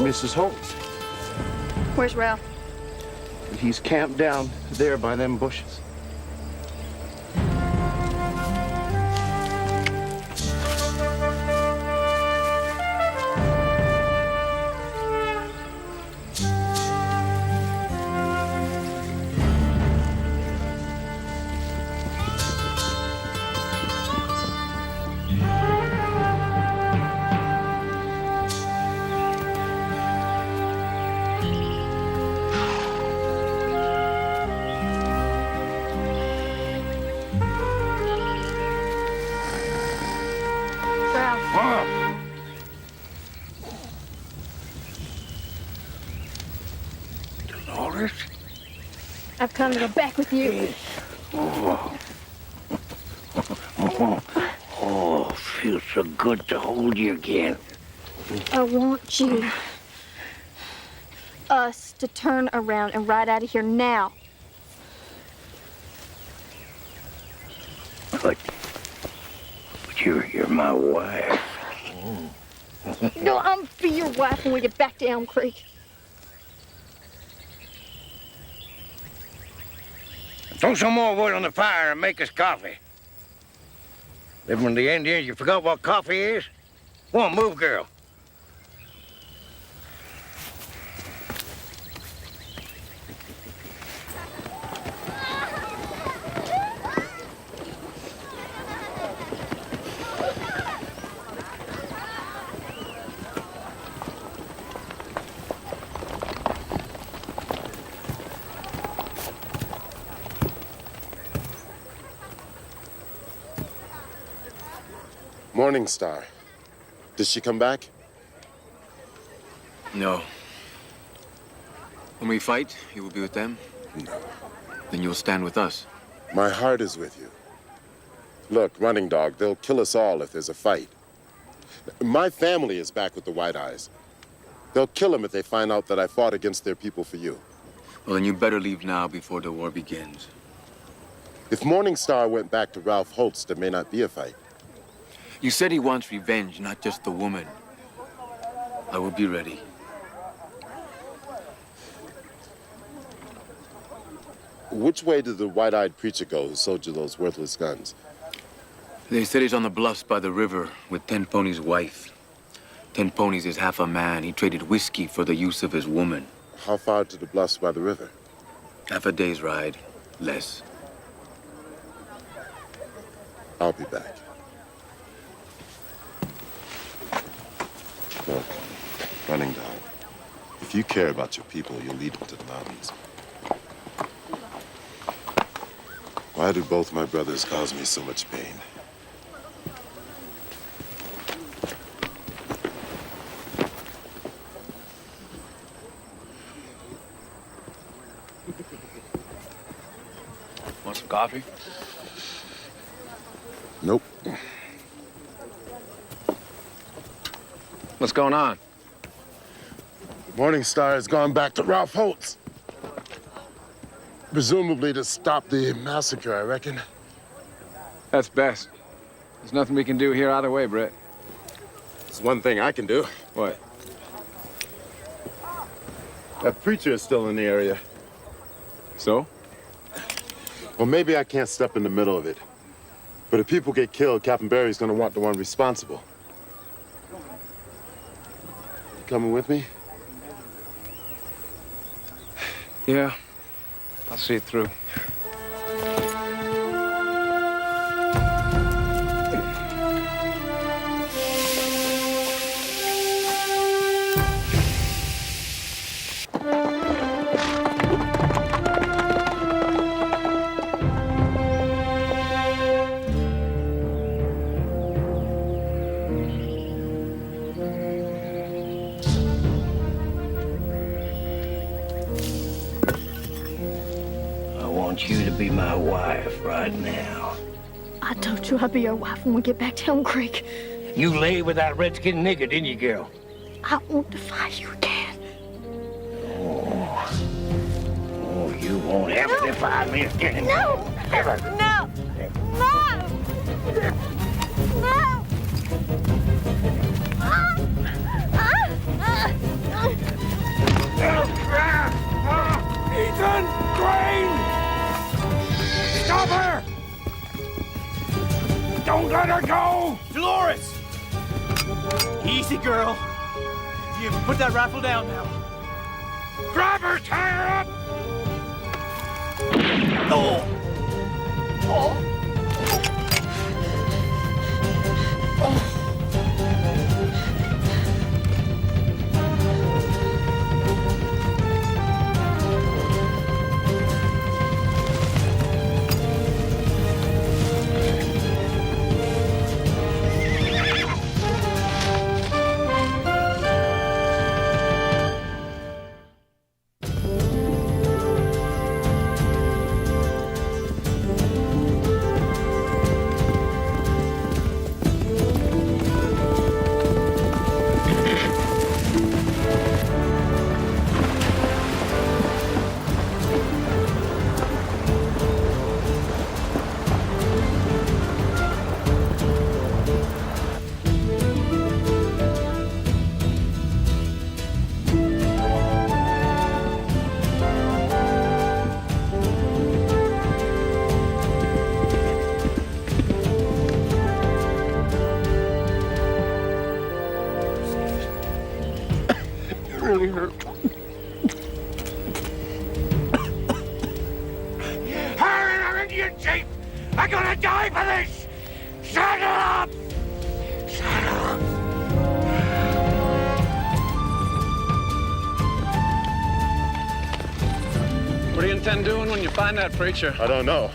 Mrs. Holtz. Where's Raoul? He's camped down there by them bushes. Dolores? I've come to go back with you. Oh, feels so good to hold you again. I want us to turn around and ride out of here now. But you're my wife. No, I'm be your wife when we get back to Elm Creek. Throw some more wood on the fire and make us coffee. Living with the Indians, you forgot what coffee is? Go on, move, girl. Morning Star. Did she come back? No. When we fight, you will be with them? No. Then you will stand with us. My heart is with you. Look, Running Dog, they'll kill us all if there's a fight. My family is back with the White Eyes. They'll kill them if they find out that I fought against their people for you. Well, then you better leave now before the war begins. If Morning Star went back to Ralph Holtz, there may not be a fight. You said he wants revenge, not just the woman. I will be ready. Which way did the white-eyed preacher go who sold you those worthless guns? They said he's on the bluffs by the river with 10 Pony's wife. 10 Ponies is half a man. He traded whiskey for the use of his woman. How far to the bluffs by the river? Half a day's ride, less. I'll be back. Look, Running Dog. If you care about your people, you'll lead them to the mountains. Why do both my brothers cause me so much pain? Want some coffee? Nope. What's going on? Morning Star has gone back to Ralph Holtz. Presumably to stop the massacre, I reckon. That's best. There's nothing we can do here either way, Brett. There's one thing I can do. What? That preacher is still in the area. So? Well, maybe I can't step in the middle of it. But if people get killed, Captain Barry's gonna want the one responsible. You coming with me? Yeah. I'll see it through. You to be my wife right now. I told you I'd be your wife when we get back to Elm Creek. You lay with that redskin nigger, didn't you, girl? I won't defy you again. Oh, you won't ever defy me again. No! Ever. No! No! No! Ethan! Crane! Stop her! Don't let her go! Dolores! Easy, girl. You put that rifle down now. Grab her, tie her up! Oh! Oh! Really hurt. Her in her Indian chief! I'm gonna die for this! Saddle up! Saddle up! What do you intend doing when you find that preacher? I don't know.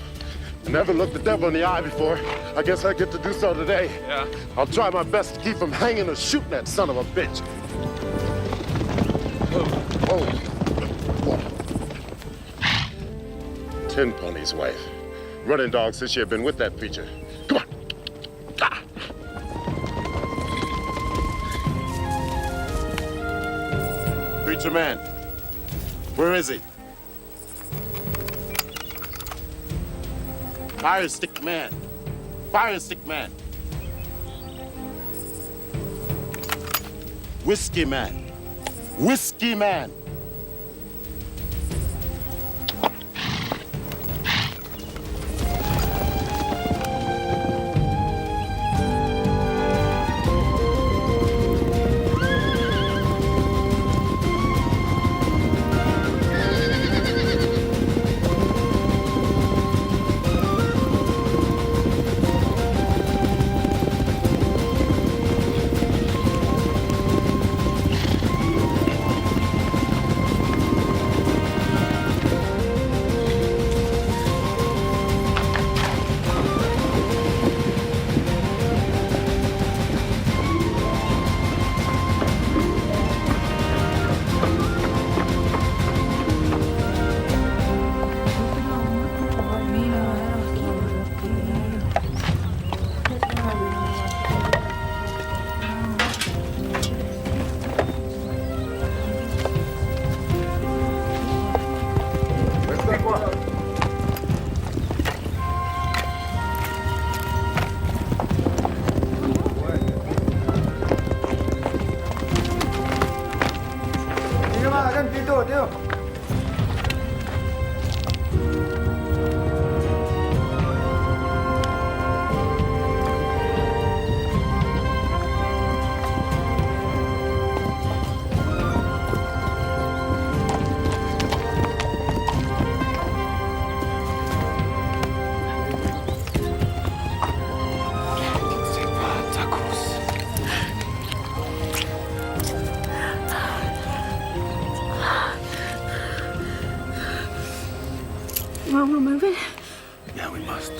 I never looked the devil in the eye before. I guess I get to do so today. Yeah. I'll try my best to keep him hanging or shooting that son of a bitch. Oh. 10 Pony's wife. Running dog since she had been with that preacher. Come on. Ah. Preacher man, where is he? Fire stick man. Fire stick man. Whiskey man. Whiskey man. deal. Well, we're moving. Yeah, we must.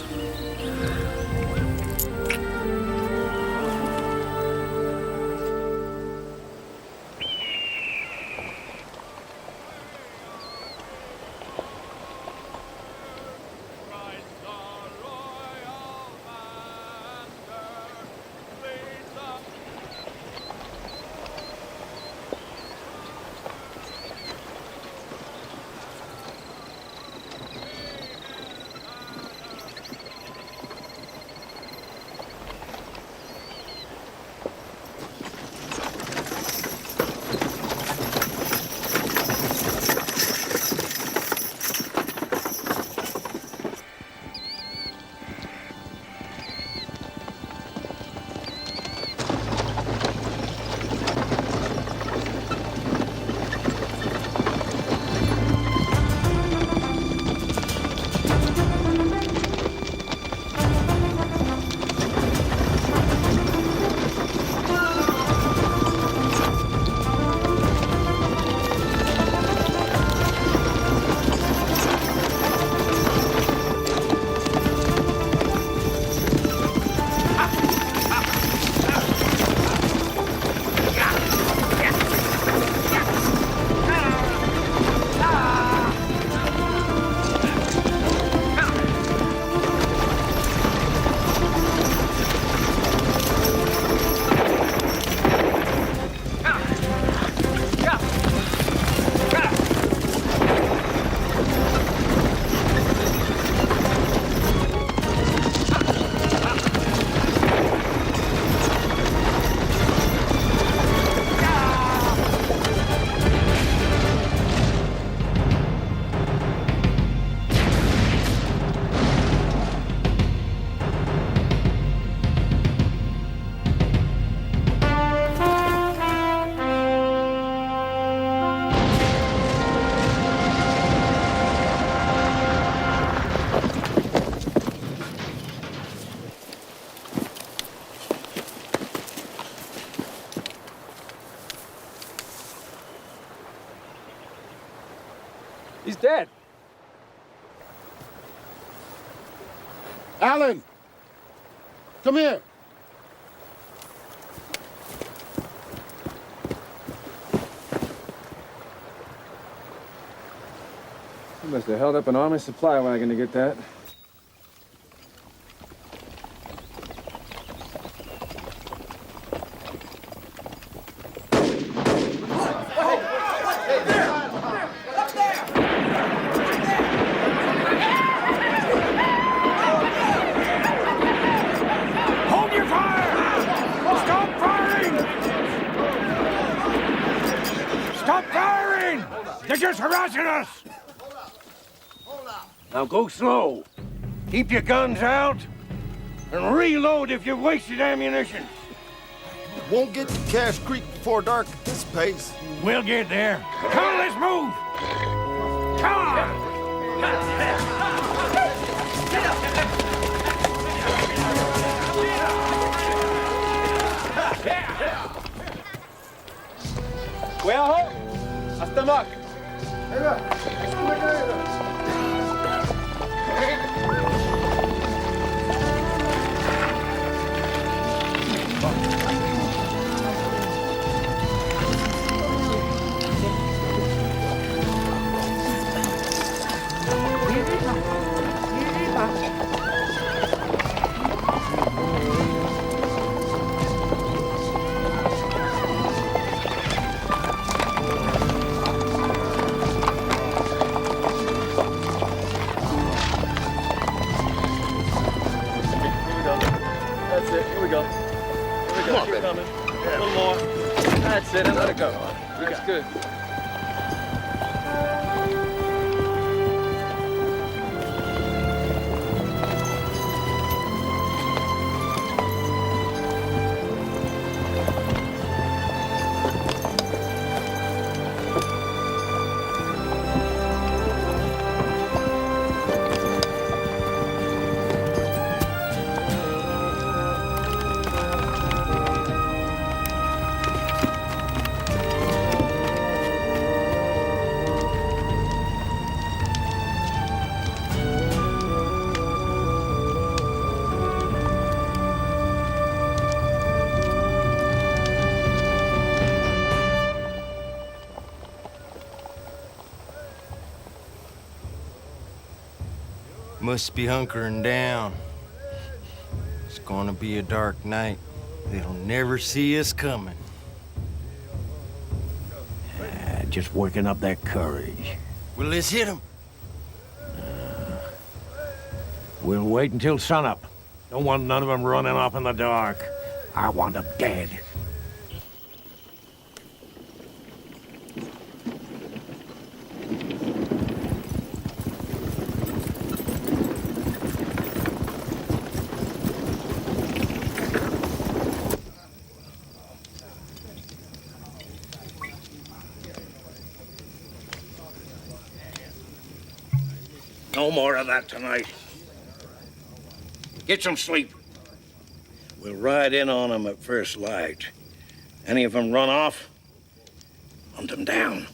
He's dead. Alan! Come here! You must have held up an army supply wagon to get that. They're just harassing us! Now go slow. Keep your guns out and reload if you've wasted ammunition. Won't get to Cache Creek before dark at this pace. We'll get there. Come on, let's move! Come on! Cuidado, hasta Mac. That's it, and let it go. That's good. Must be hunkering down. It's gonna be a dark night. They'll never see us coming. Just working up their courage. Well, let's hit them. We'll wait until sunup. Don't want none of them running off in the dark. I want them dead. No more of that tonight. Get some sleep. We'll ride in on them at first light. Any of them run off, hunt them down.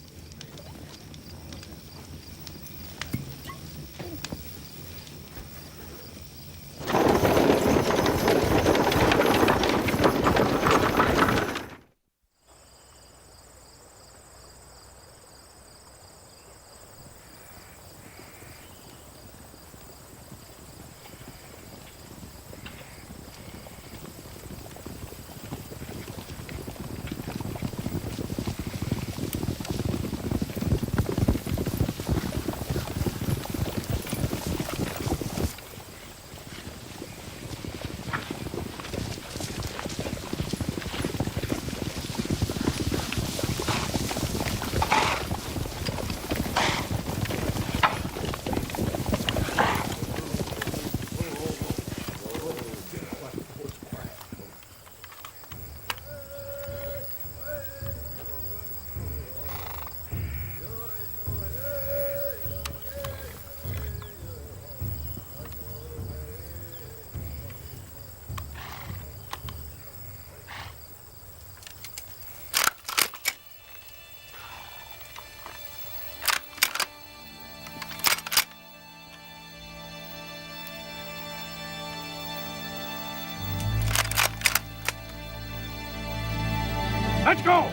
Let's go!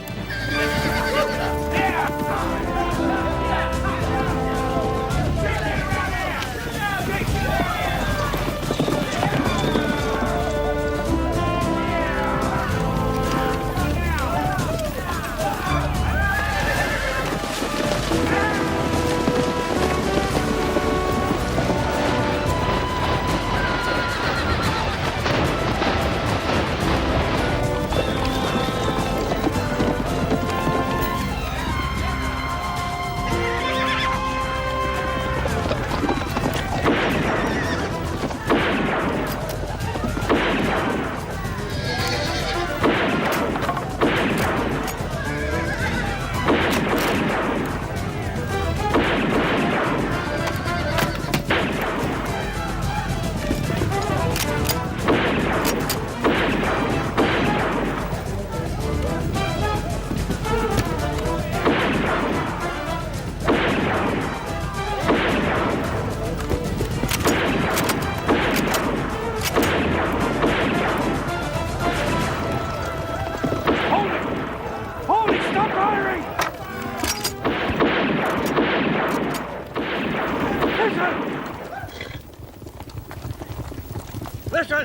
Listen!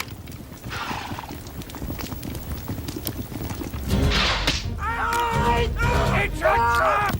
It's a trap!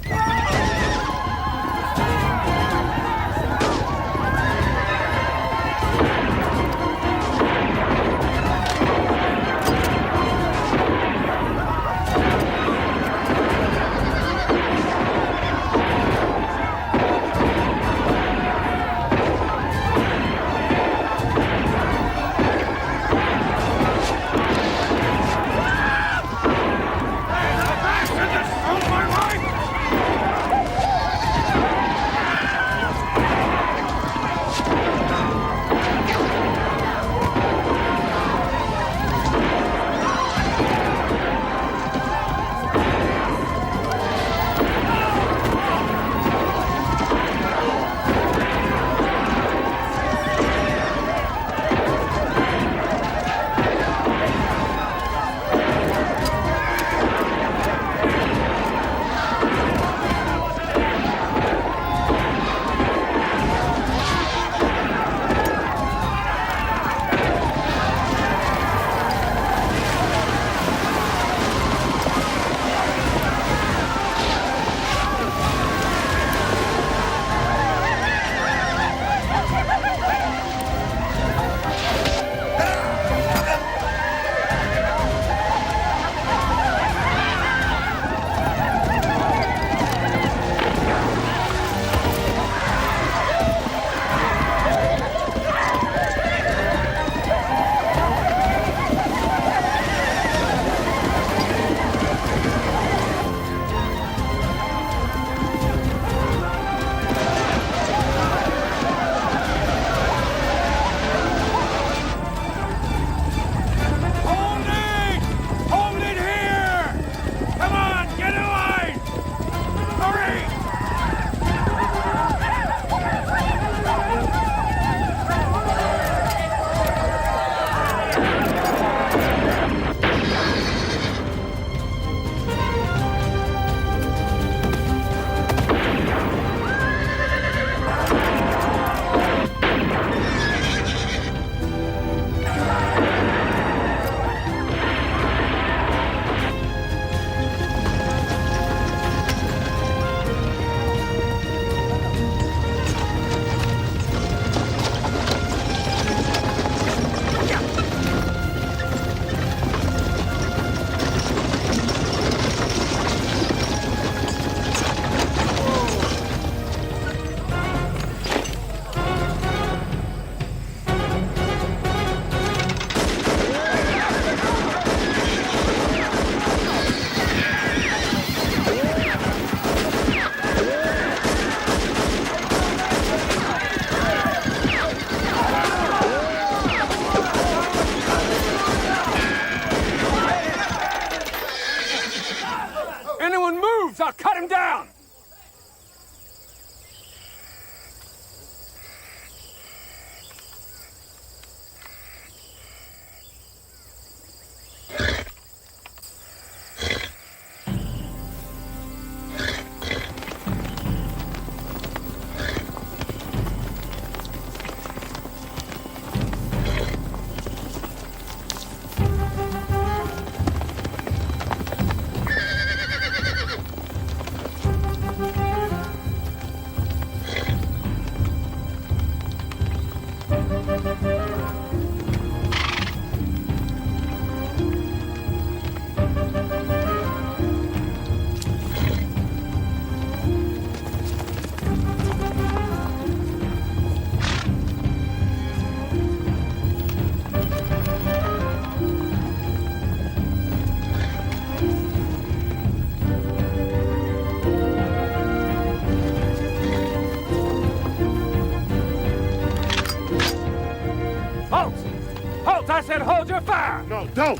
your fire! No, don't!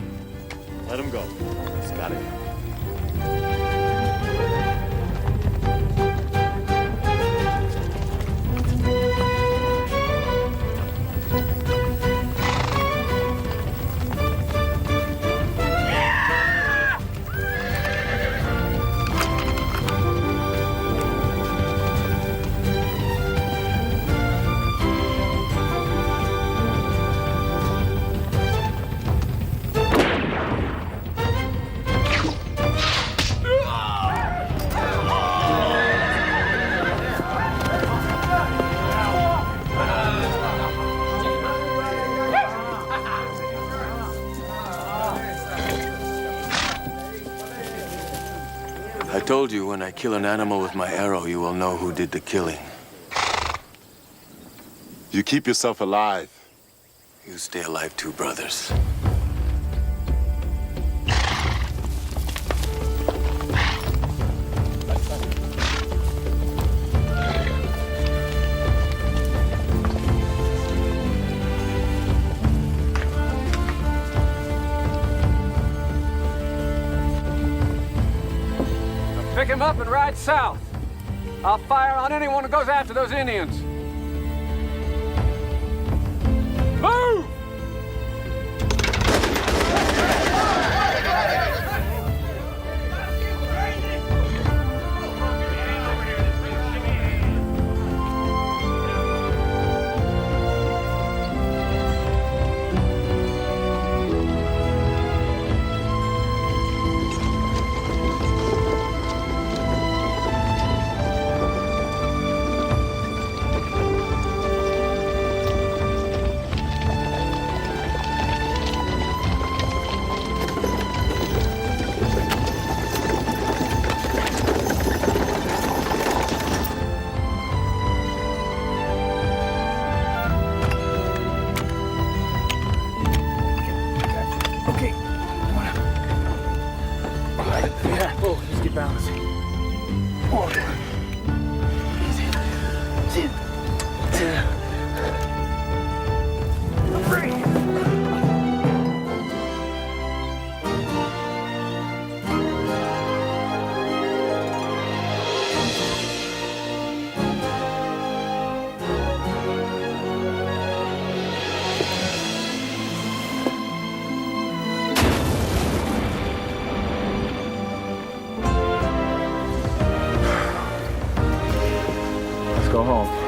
Let him go. He's got it. I told you when I kill an animal with my arrow, you will know who did the killing. You keep yourself alive. You stay alive too, brothers. Pick him up and ride south. I'll fire on anyone who goes after those Indians. Move! Go home.